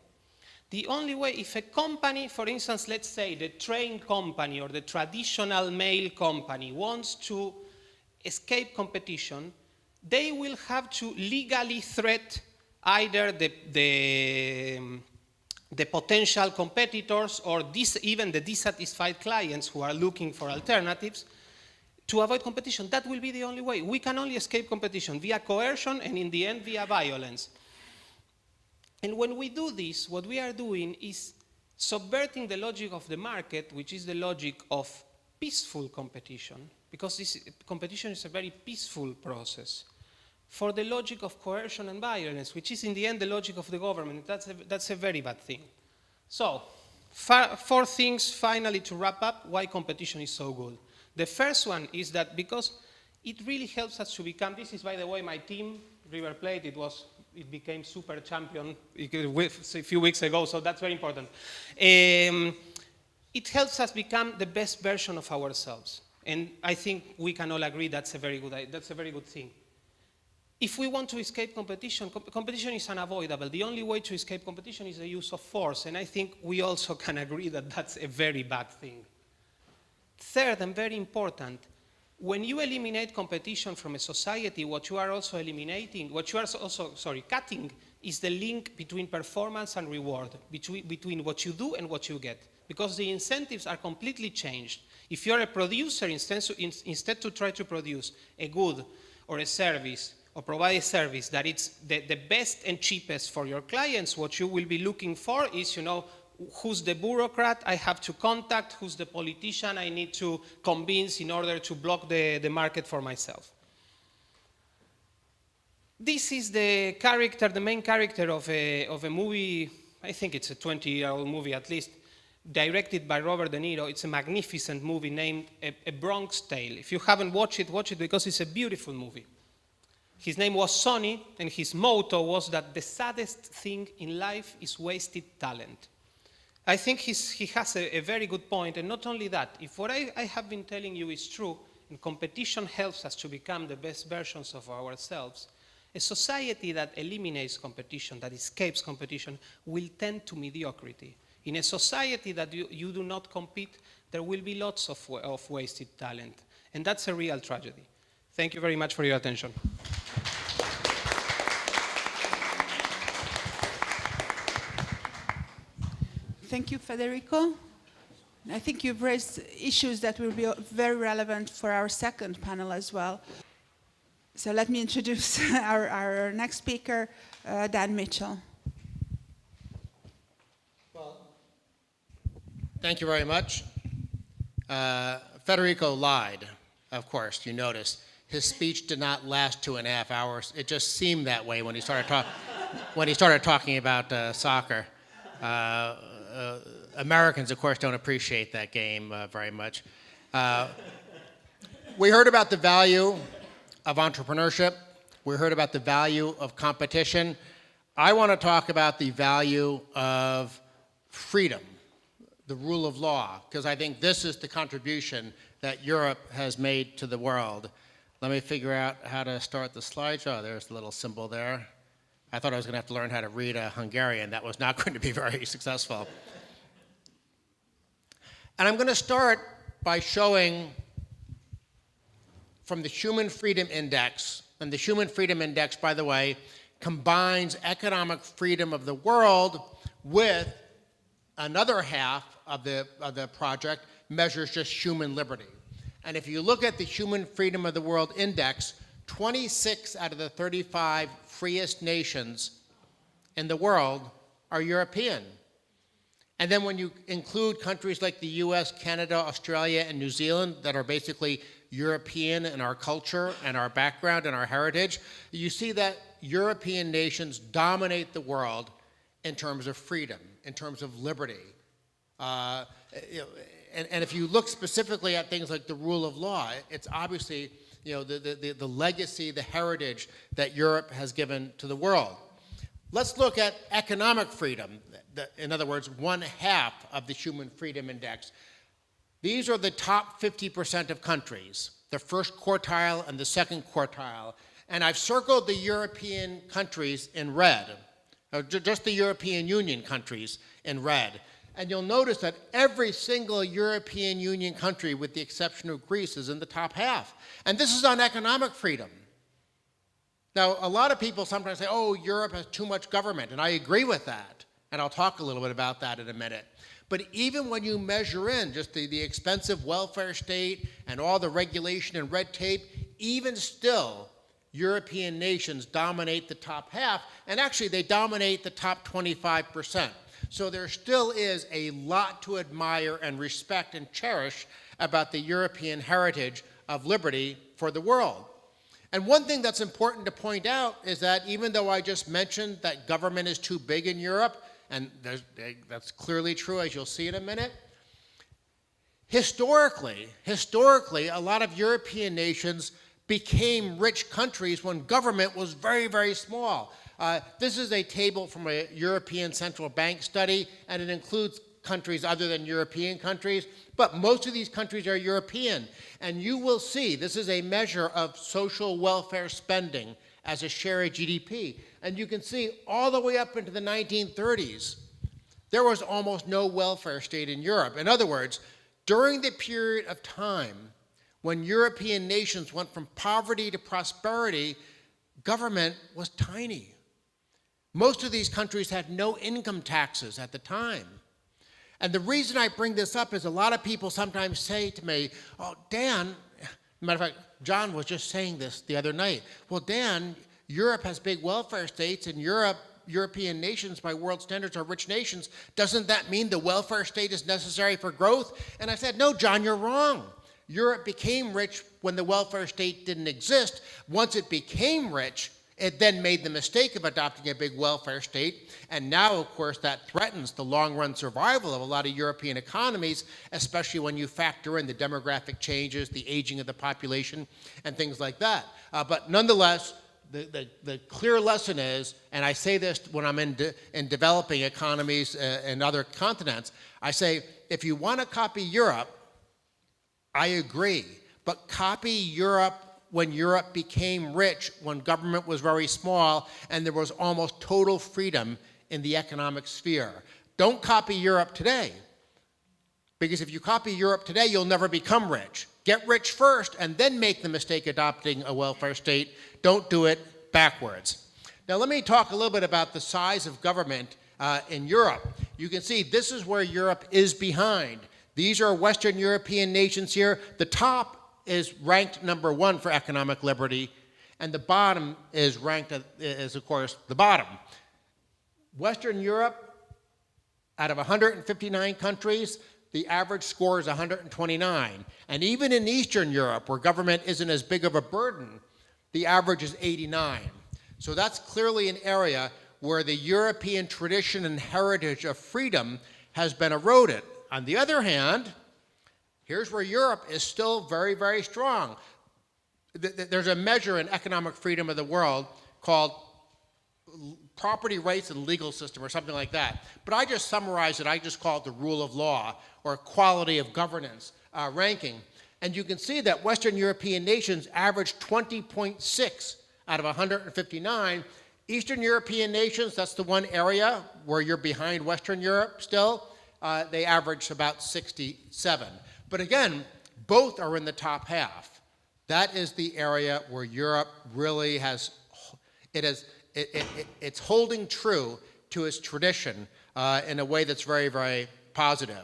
The only way, if a company, for instance, let's say the train company or the traditional mail company wants to escape competition, they will have to legally threat either the potential competitors or even the dissatisfied clients who are looking for alternatives to avoid competition. That will be the only way. We can only escape competition via coercion and in the end via violence. And when we do this, what we are doing is subverting the logic of the market, which is the logic of peaceful competition, because this competition is a very peaceful process, for the logic of coercion and violence, which is in the end the logic of the government. That's a very bad thing. So, 4 things finally to wrap up why competition is so good. The first one is that because it really helps us to become, this is by the way my team, River Plate, it became super champion a few weeks ago, so that's very important. It helps us become the best version of ourselves. And I think we can all agree that's a very good thing. If we want to escape competition, competition is unavoidable. The only way to escape competition is the use of force, and I think we also can agree that that's a very bad thing. Third, and very important, when you eliminate competition from a society, what you are also cutting is the link between performance and reward, between what you do and what you get. Because the incentives are completely changed. If you're a producer, instead to try to produce a good or a service, or provide a service that it's the best and cheapest for your clients, what you will be looking for is, who's the bureaucrat I have to contact, who's the politician I need to convince in order to block the market for myself. This is the main character of a movie, I think it's a 20-year-old movie at least, directed by Robert De Niro. It's a magnificent movie named A Bronx Tale. If you haven't watched it, watch it because it's a beautiful movie. His name was Sonny, and his motto was that the saddest thing in life is wasted talent. I think he has a very good point, and not only that, if what I have been telling you is true, and competition helps us to become the best versions of ourselves, a society that eliminates competition, that escapes competition, will tend to mediocrity. In a society that you do not compete, there will be lots of wasted talent, and that's a real tragedy. Thank you very much for your attention. Thank you, Federico. I think you've raised issues that will be very relevant for our second panel as well. So let me introduce our next speaker, Dan Mitchell. Well, thank you very much. Federico lied, of course, you noticed. His speech did not last 2.5 hours. It just seemed that way when he started talking. when he started talking about soccer. Americans, of course, don't appreciate that game very much. We heard about the value of entrepreneurship. We heard about the value of competition. I want to talk about the value of freedom, the rule of law, because I think this is the contribution that Europe has made to the world. Let me figure out how to start the slideshow. Oh, there's the little symbol there. I thought I was going to have to learn how to read a Hungarian. That was not going to be very successful. And I'm going to start by showing from the Human Freedom Index, and the Human Freedom Index, by the way, combines economic freedom of the world with another half of the project measures just human liberty. And if you look at the Human Freedom of the World Index, 26 out of the 35 freest nations in the world are European. And then when you include countries like the US, Canada, Australia, and New Zealand that are basically European in our culture and our background and our heritage, you see that European nations dominate the world in terms of freedom, in terms of liberty. And if you look specifically at things like the rule of law, it's obviously the legacy, the heritage that Europe has given to the world. Let's look at economic freedom. In other words, 1/2 of the Human Freedom Index. These are the top 50% of countries, the first quartile and the second quartile. And I've circled the European countries in red, or just the European Union countries in red. And you'll notice that every single European Union country, with the exception of Greece, is in the top half. And this is on economic freedom. Now, a lot of people sometimes say, oh, Europe has too much government, and I agree with that. And I'll talk a little bit about that in a minute. But even when you measure in just the expensive welfare state and all the regulation and red tape, even still, European nations dominate the top half, and actually they dominate the top 25%. So there still is a lot to admire and respect and cherish about the European heritage of liberty for the world. And one thing that's important to point out is that even though I just mentioned that government is too big in Europe, and that's clearly true, as you'll see in a minute, historically, a lot of European nations became rich countries when government was very, very small. This is a table from a European Central Bank study, and it includes countries other than European countries, but most of these countries are European. And you will see, this is a measure of social welfare spending as a share of GDP. And you can see all the way up into the 1930s, there was almost no welfare state in Europe. In other words, during the period of time when European nations went from poverty to prosperity, government was tiny. Most of these countries had no income taxes at the time. And the reason I bring this up is a lot of people sometimes say to me, oh, Dan, matter of fact, John was just saying this the other night. Well, Dan, Europe has big welfare states, and European nations by world standards are rich nations. Doesn't that mean the welfare state is necessary for growth? And I said, no, John, you're wrong. Europe became rich when the welfare state didn't exist. Once it became rich, it then made the mistake of adopting a big welfare state, and now, of course, that threatens the long-run survival of a lot of European economies, especially when you factor in the demographic changes, the aging of the population, and things like that. But nonetheless, the clear lesson is, and I say this when I'm in developing economies in other continents, I say, if you want to copy Europe, I agree, but copy Europe when Europe became rich, when government was very small, and there was almost total freedom in the economic sphere. Don't copy Europe today, because if you copy Europe today, you'll never become rich. Get rich first, and then make the mistake adopting a welfare state. Don't do it backwards. Now let me talk a little bit about the size of government in Europe. You can see this is where Europe is behind. These are Western European nations here. The top is ranked number 1 for economic liberty, and the bottom is ranked as, of course, the bottom. Western Europe, out of 159 countries, the average score is 129. And even in Eastern Europe, where government isn't as big of a burden, the average is 89. So that's clearly an area where the European tradition and heritage of freedom has been eroded. On the other hand, here's where Europe is still very, very strong. There's a measure in economic freedom of the world called property rights and legal system or something like that. But I just summarize it, I just call it the rule of law or quality of governance ranking. And you can see that Western European nations average 20.6 out of 159. Eastern European nations, that's the one area where you're behind Western Europe still, they average about 67. But again, both are in the top half. That is the area where Europe really has, it's holding true to its tradition in a way that's very, very positive.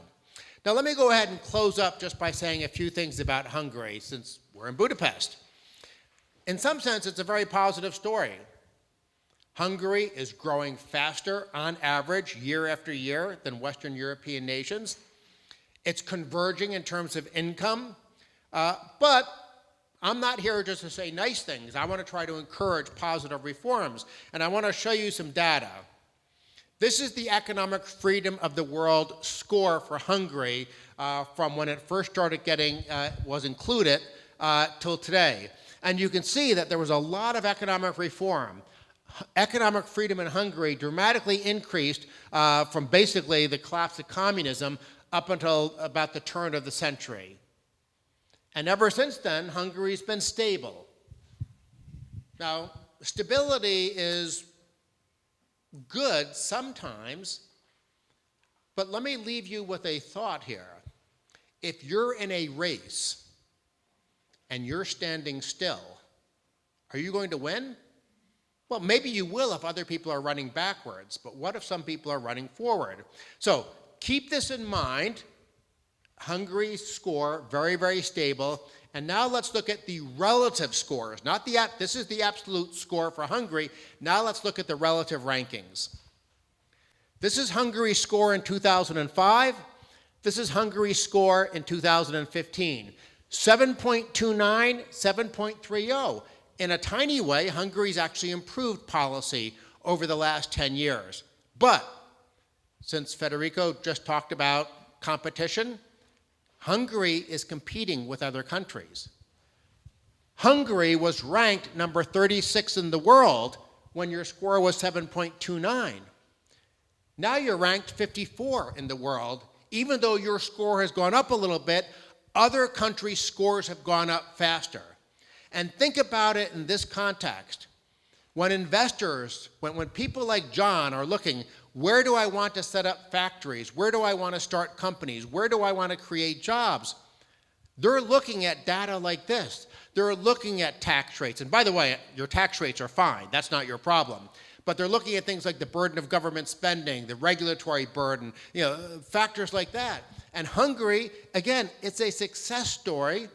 Now let me go ahead and close up just by saying a few things about Hungary, since we're in Budapest. In some sense, it's a very positive story. Hungary is growing faster on average year after year than Western European nations. It's converging in terms of income, but I'm not here just to say nice things. I want to try to encourage positive reforms, and I want to show you some data. This is the economic freedom of the world score for Hungary from when it first started getting, was included till today. And you can see that there was a lot of economic reform. Economic freedom in Hungary dramatically increased from basically the collapse of communism up until about the turn of the century. And ever since then, Hungary's been stable. Now, stability is good sometimes, but let me leave you with a thought here. If you're in a race and you're standing still, are you going to win? Well, maybe you will if other people are running backwards, but what if some people are running forward? So keep this in mind. Hungary's score, very, very stable. And now let's look at the relative scores. This is the absolute score for Hungary. Now let's look at the relative rankings. This is Hungary's score in 2005. This is Hungary's score in 2015. 7.29, 7.30. In a tiny way, Hungary's actually improved policy over the last 10 years. But since Federico just talked about competition, Hungary is competing with other countries. Hungary was ranked number 36 in the world when your score was 7.29. Now you're ranked 54 in the world. Even though your score has gone up a little bit, other countries' scores have gone up faster. And think about it in this context. When investors, when people like John are looking, where do I want to set up factories? Where do I want to start companies? Where do I want to create jobs? They're looking at data like this. They're looking at tax rates. And by the way, your tax rates are fine. That's not your problem. But they're looking at things like the burden of government spending, the regulatory burden, factors like that. And Hungary, again, it's a success story.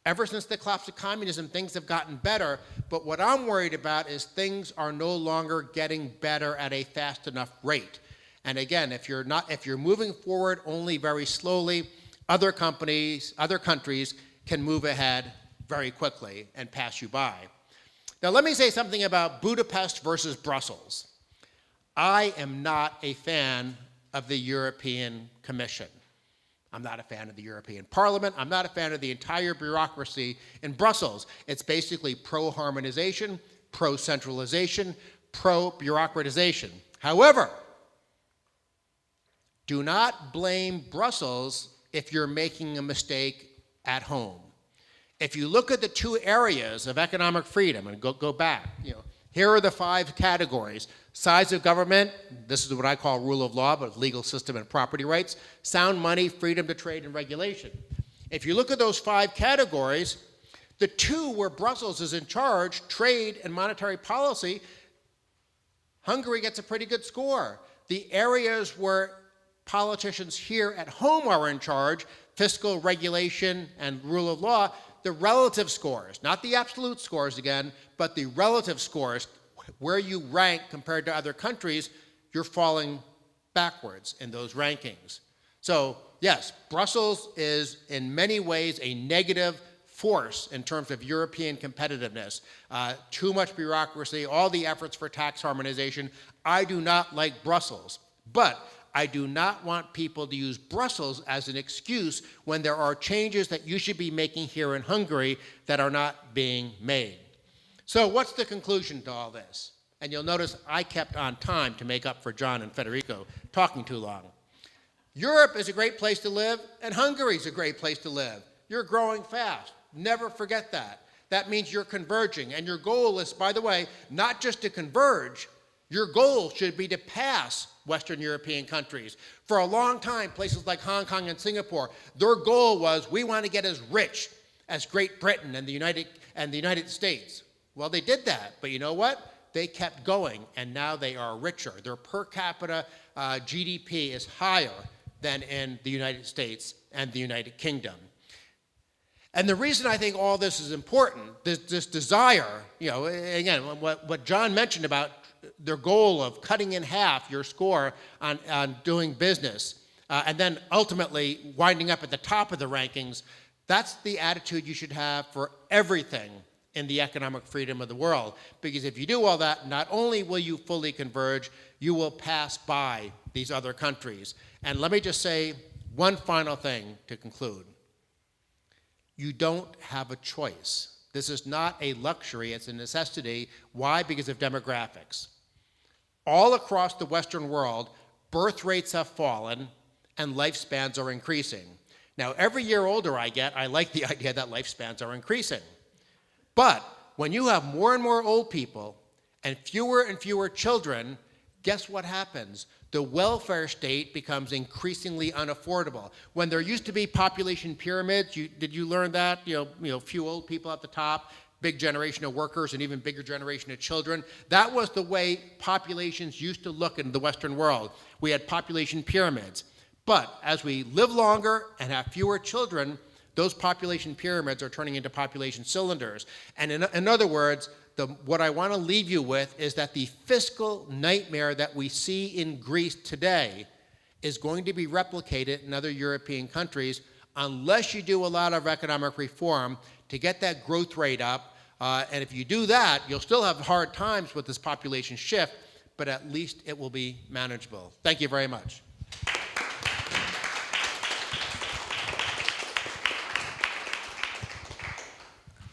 Ever since the collapse of communism, things have gotten better, but what I'm worried about is things are no longer getting better at a fast enough rate. And again, if you're moving forward only very slowly, other countries can move ahead very quickly and pass you by. Now let me say something about Budapest versus Brussels. I am not a fan of the European Commission. I'm not a fan of the European Parliament. I'm not a fan of the entire bureaucracy in Brussels. It's basically pro-harmonization, pro-centralization, pro-bureaucratization. However, do not blame Brussels if you're making a mistake at home. If you look at the two areas of economic freedom, and go back, here are the 5 categories. Size of government, this is what I call rule of law, but legal system and property rights. Sound money, freedom to trade, and regulation. If you look at those 5 categories, the 2 where Brussels is in charge, trade and monetary policy, Hungary gets a pretty good score. The areas where politicians here at home are in charge, fiscal regulation and rule of law, the relative scores, not the absolute scores again, but the relative scores, where you rank compared to other countries, you're falling backwards in those rankings. So yes, Brussels is in many ways a negative force in terms of European competitiveness. Too much bureaucracy, all the efforts for tax harmonization. I do not like Brussels, but I do not want people to use Brussels as an excuse when there are changes that you should be making here in Hungary that are not being made. So what's the conclusion to all this? And you'll notice I kept on time to make up for John and Federico talking too long. Europe is a great place to live, and Hungary is a great place to live. You're growing fast. Never forget that. That means you're converging, and your goal is, by the way, not just to converge. Your goal should be to pass Western European countries. For a long time, places like Hong Kong and Singapore, their goal was, we want to get as rich as Great Britain and the United States. Well, they did that, but you know what? They kept going, and now they are richer. Their per capita GDP is higher than in the United States and the United Kingdom. And the reason I think all this is important, this desire, you know, again, what John mentioned about their goal of cutting in half your score on doing business, and then ultimately winding up at the top of the rankings, that's the attitude you should have for everything in the economic freedom of the world. Because if you do all that, not only will you fully converge, you will pass by these other countries. And let me just say one final thing to conclude. You don't have a choice. This is not a luxury, it's a necessity. Why? Because of demographics. All across the Western world, birth rates have fallen and lifespans are increasing. Now, every year older I get, I like the idea that lifespans are increasing. But when you have more and more old people and fewer children, guess what happens? The welfare state becomes increasingly unaffordable. When there used to be population pyramids, did you learn that? You know, few old people at the top, big generation of workers, and even bigger generation of children. That was the way populations used to look in the Western world. We had population pyramids. But as we live longer and have fewer children, those population pyramids are turning into population cylinders. And in other words, what I want to leave you with is that the fiscal nightmare that we see in Greece today is going to be replicated in other European countries unless you do a lot of economic reform to get that growth rate up. And if you do that, you'll still have hard times with this population shift, but at least it will be manageable. Thank you very much.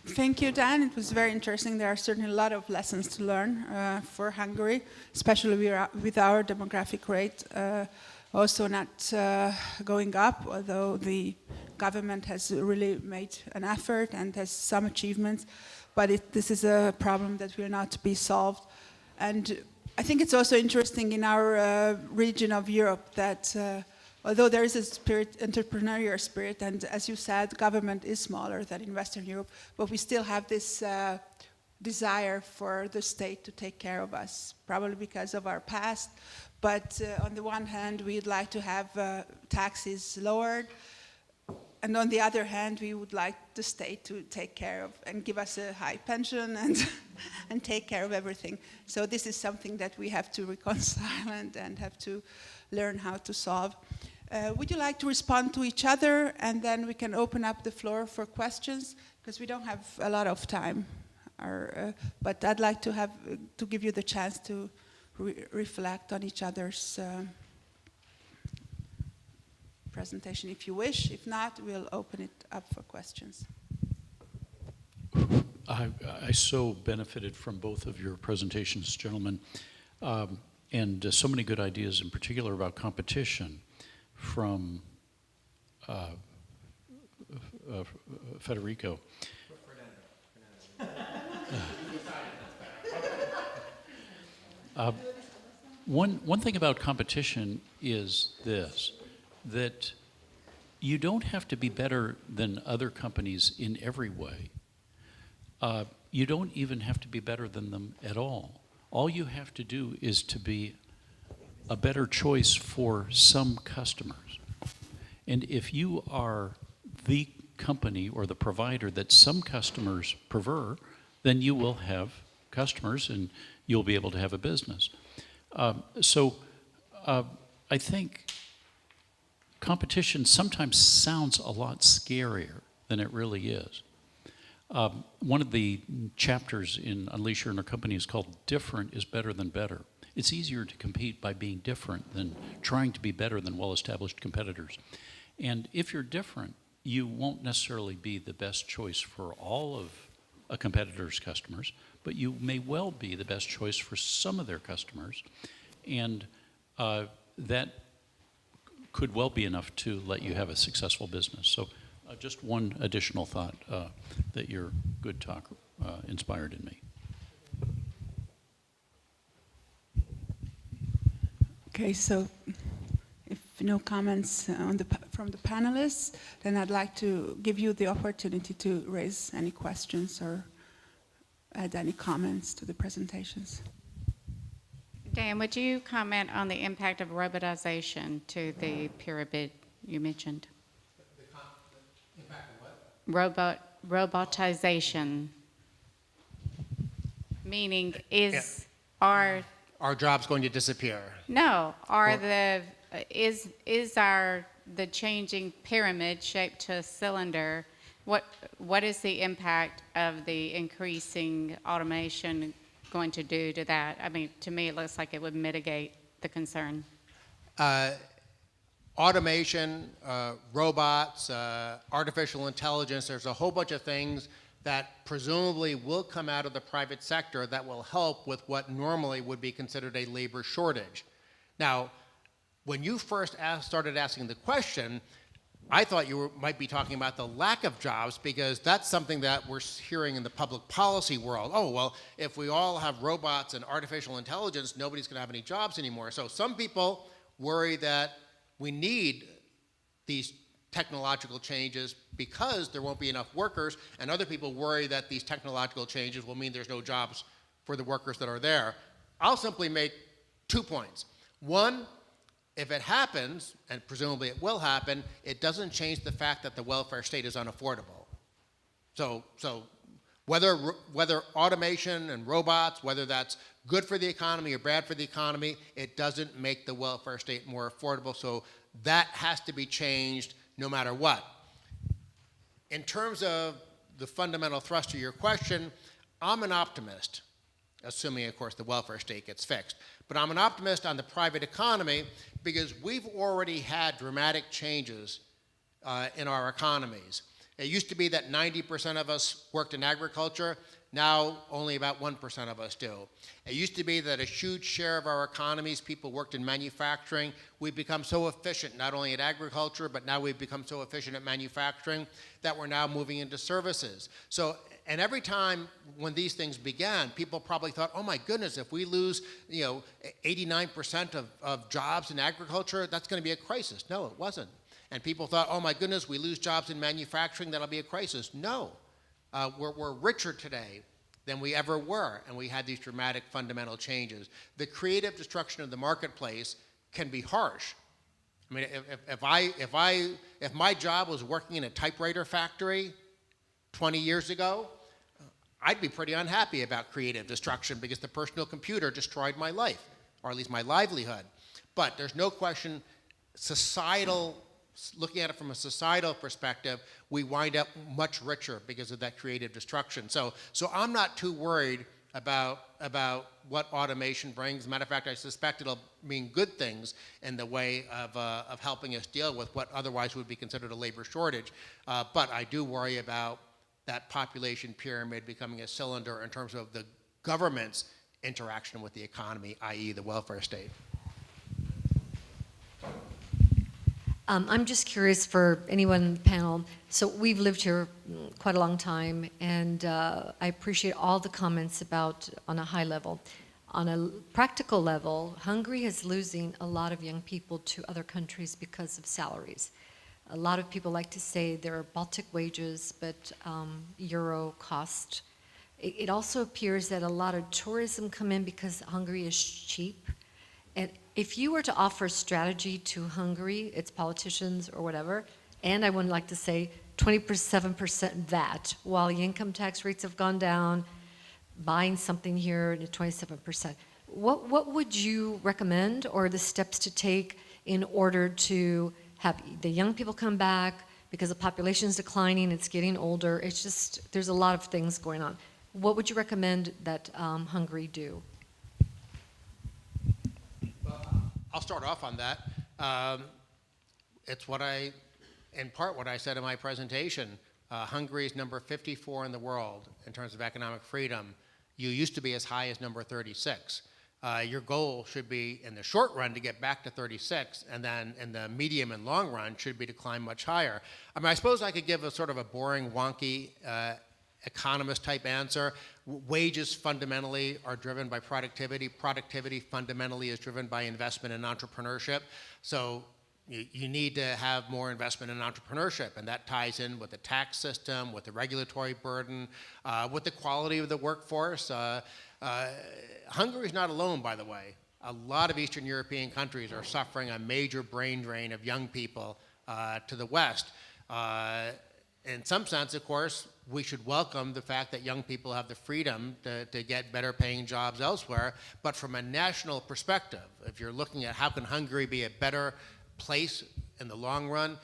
Thank you, Dan. It was very interesting. There are certainly a lot of lessons to learn for Hungary, especially with our demographic rate also not going up, although the government has really made an effort and has some achievements. But this is a problem that will not be solved. And I think it's also interesting in our region of Europe that although there is a spirit, entrepreneurial spirit, and as you said, government is smaller than in Western Europe, but we still have this desire for the state to take care of us, probably because of our past. But on the one hand, we'd like to have taxes lowered, and on the other hand, we would like the state to take care of and give us a high pension and take care of everything. So this is something that we have to reconcile and have to learn how to solve. Would you like to respond to each other, and then we can open up the floor for questions, because we don't have a lot of time. But I'd like to give you the chance to reflect on each other's presentation if you wish. If not, we'll open it up for questions. I so benefited from both of your presentations, gentlemen, and so many good ideas, in particular about competition, from Federico. One thing about competition is this, that you don't have to be better than other companies in every way. You don't even have to be better than them at all. All you have to do is to be a better choice for some customers. And if you are the company or the provider that some customers prefer, then you will have customers and you'll be able to have a business. So I think competition sometimes sounds a lot scarier than it really is. One of the chapters in Unleash Your Inner Company is called Different is Better Than Better. It's easier to compete by being different than trying to be better than well-established competitors. And if you're different, you won't necessarily be the best choice for all of a competitor's customers, but you may well be the best choice for some of their customers. And that could well be enough to let you have a successful business. So just one additional thought that your good talk inspired in me. Okay, so if no comments from the panelists, then I'd like to give you the opportunity to raise any questions or add any comments to the presentations. Dan, would you comment on the impact of robotization to the pyramid you mentioned? The impact of what? Robotization. Meaning, Are jobs going to disappear? No, is the changing pyramid shaped to a cylinder? What is the impact of the increasing automation going to do to that? I mean, to me, it looks like it would mitigate the concern. Automation, robots, artificial intelligence, there's a whole bunch of things that presumably will come out of the private sector that will help with what normally would be considered a labor shortage. Now, when you first started asking the question, I thought you might be talking about the lack of jobs, because that's something that we're hearing in the public policy world. Oh, well, if we all have robots and artificial intelligence, nobody's going to have any jobs anymore. So some people worry that we need these technological changes because there won't be enough workers, and other people worry that these technological changes will mean there's no jobs for the workers that are there. I'll simply make 2 points. One, if it happens, and presumably it will happen, it doesn't change the fact that the welfare state is unaffordable. So whether automation and robots, whether that's good for the economy or bad for the economy, it doesn't make the welfare state more affordable. So that has to be changed no matter what. In terms of the fundamental thrust of your question, I'm an optimist, assuming, of course, the welfare state gets fixed. But I'm an optimist on the private economy because we've already had dramatic changes in our economies. It used to be that 90% of us worked in agriculture. Now only about 1% of us do. It used to be that a huge share of our economies, people worked in manufacturing. We've become so efficient, not only at agriculture, but now we've become so efficient at manufacturing that we're now moving into services. So, and every time when these things began, people probably thought, oh my goodness, if we lose 89% of jobs in agriculture, that's going to be a crisis. No, it wasn't. And people thought, oh my goodness, we lose jobs in manufacturing, that'll be a crisis. No. We're richer today than we ever were, and we had these dramatic fundamental changes. The creative destruction of the marketplace can be harsh. I mean, if my job was working in a typewriter factory 20 years ago, I'd be pretty unhappy about creative destruction because the personal computer destroyed my life, or at least my livelihood. But there's no question, looking at it from a societal perspective, we wind up much richer because of that creative destruction. So I'm not too worried about what automation brings. As a matter of fact, I suspect it'll mean good things in the way of helping us deal with what otherwise would be considered a labor shortage. But I do worry about that population pyramid becoming a cylinder in terms of the government's interaction with the economy, i.e. the welfare state. I'm just curious for anyone in the panel. So we've lived here quite a long time, and I appreciate all the comments about on a high level. On a practical level, Hungary is losing a lot of young people to other countries because of salaries. A lot of people like to say there are Baltic wages, but euro cost. It also appears that a lot of tourism come in because Hungary is cheap. And if you were to offer a strategy to Hungary, its politicians or whatever, and I would like to say 27% VAT, while the income tax rates have gone down, buying something here at 27%, what would you recommend, or the steps to take in order to have the young people come back, because the population is declining, it's getting older, it's just, there's a lot of things going on. What would you recommend that Hungary do? I'll start off on that. It's in part what I said in my presentation. Hungary is number 54 in the world in terms of economic freedom. You used to be as high as number 36. Your goal should be, in the short run, to get back to 36, and then in the medium and long run should be to climb much higher. I mean, I suppose I could give a sort of a boring, wonky economist-type answer. Wages fundamentally are driven by productivity. Productivity fundamentally is driven by investment and entrepreneurship. So you need to have more investment in entrepreneurship, and that ties in with the tax system, with the regulatory burden, with the quality of the workforce. Hungary is not alone, by the way. A lot of Eastern European countries are suffering a major brain drain of young people to the West. In some sense, of course, we should welcome the fact that young people have the freedom to get better paying jobs elsewhere. But from a national perspective, if you're looking at how can Hungary be a better place in the long run,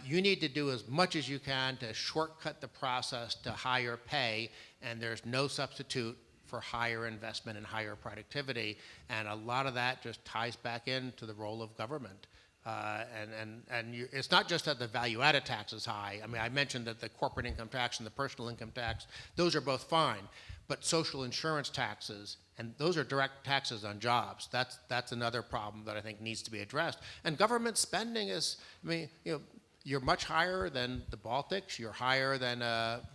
you need to do as much as you can to shortcut the process to higher pay, and there's no substitute for higher investment and higher productivity. And a lot of that just ties back into the role of government. It's not just that the value-added tax is high. I mean, I mentioned that the corporate income tax and the personal income tax, those are both fine. But social insurance taxes, and those are direct taxes on jobs. That's another problem that I think needs to be addressed. And government spending is, I mean, you're much higher than the Baltics. You're higher than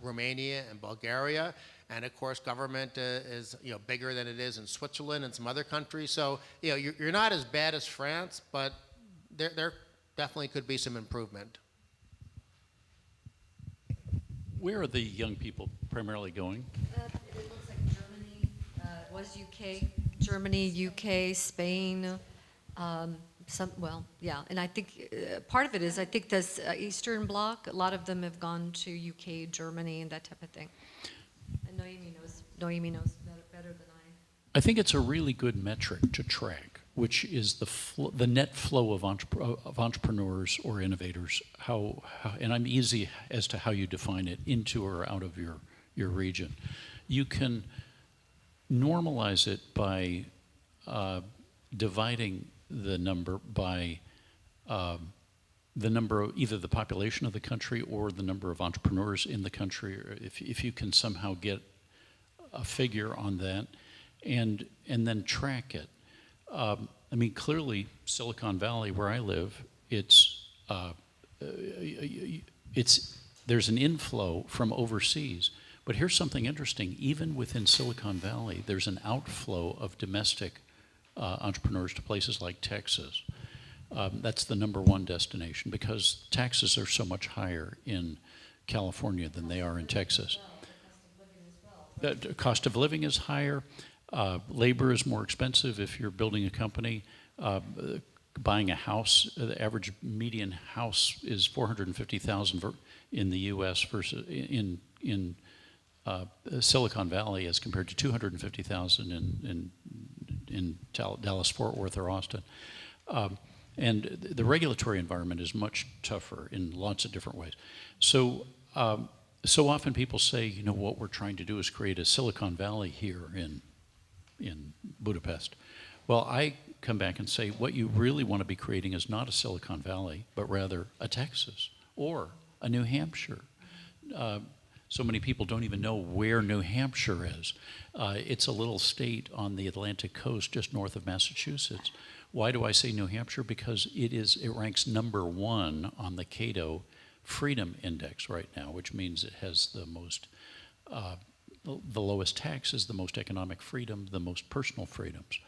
Romania and Bulgaria. And of course, government is bigger than it is in Switzerland and some other countries. So you're not as bad as France, but there definitely could be some improvement. Where are the young people primarily going? It looks like Germany, it was UK, Germany, UK, Spain, and I think part of it is, I think this Eastern Bloc, a lot of them have gone to UK, Germany, and that type of thing. And Noemi knows better than I. I think it's a really good metric to track, which is the net flow of entrepreneurs or innovators. And I'm easy as to how you define it, into or out of your region. You can normalize it by dividing the number by the number of either the population of the country or the number of entrepreneurs in the country, or if you can somehow get a figure on that and then track it. I mean, clearly, Silicon Valley, where I live, there's an inflow from overseas. But here's something interesting. Even within Silicon Valley, there's an outflow of domestic entrepreneurs to places like Texas. That's the #1 destination because taxes are so much higher in California than they are in Texas. The cost of living is higher. Labor is more expensive if you're building a company. Buying a house, the average median house is $450,000 in the U.S. versus in Silicon Valley as compared to $250,000 in Dallas-Fort Worth or Austin. And the regulatory environment is much tougher in lots of different ways. So often people say, what we're trying to do is create a Silicon Valley here in Budapest. Well, I come back and say what you really want to be creating is not a Silicon Valley, but rather a Texas or a New Hampshire. So many people don't even know where New Hampshire is. It's a little state on the Atlantic coast just north of Massachusetts. Why do I say New Hampshire? Because it ranks #1 on the Cato Freedom Index right now, which means it has the most the lowest taxes, the most economic freedom, the most personal freedoms.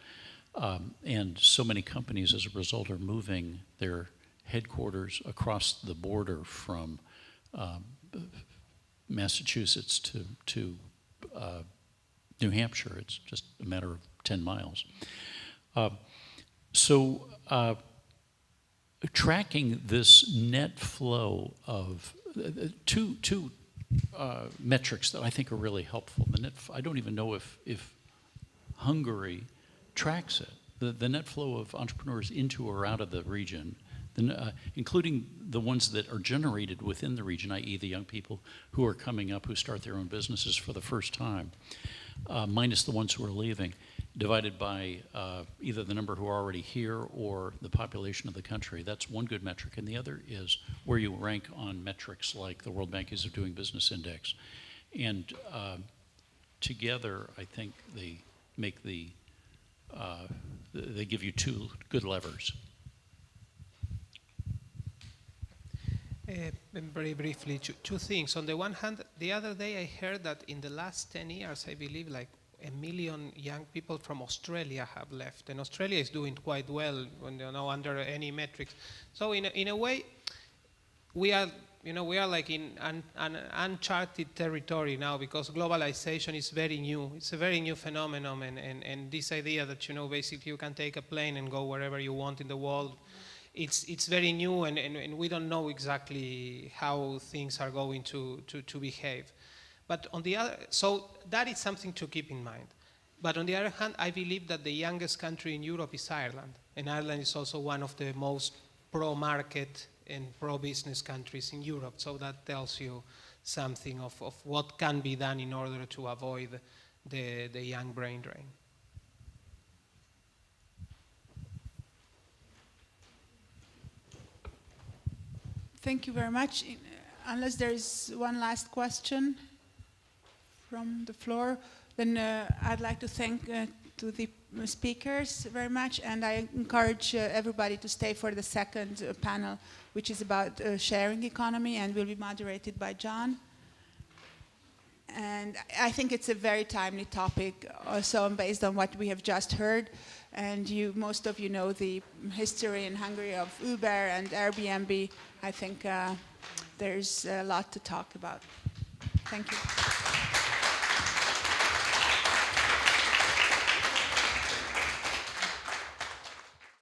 And so many companies, as a result, are moving their headquarters across the border from Massachusetts to New Hampshire. It's just a matter of 10 miles. So tracking this net flow of two metrics that I think are really helpful. I don't even know if Hungary tracks it. The net flow of entrepreneurs into or out of the region, including the ones that are generated within the region, i.e. the young people who are coming up who start their own businesses for the first time, minus the ones who are leaving, divided by either the number who are already here or the population of the country. That's one good metric. And the other is where you rank on metrics like the World Bank Ease of Doing Business Index. And together, I think they make they give you two good levers. Very briefly, two things. On the one hand, the other day I heard that in the last 10 years, I believe like 1 million young people from Australia have left. And Australia is doing quite well when under any metrics. So in a way, we are like in an uncharted territory now, because globalization is very new. It's a very new phenomenon, and this idea that basically you can take a plane and go wherever you want in the world, it's very new, and we don't know exactly how things are going to behave. But on the other, so that is something to keep in mind. But on the other hand, I believe that the youngest country in Europe is Ireland, and Ireland is also one of the most pro-market and pro-business countries in Europe. So that tells you something of what can be done in order to avoid the young brain drain. Thank you very much. Unless there is one last question from the floor, then I'd like to thank to the speakers very much, and I encourage everybody to stay for the second panel, which is about sharing economy and will be moderated by John. And I think it's a very timely topic, also based on what we have just heard. And most of you know the history in Hungary of Uber and Airbnb. I think there's a lot to talk about. Thank you.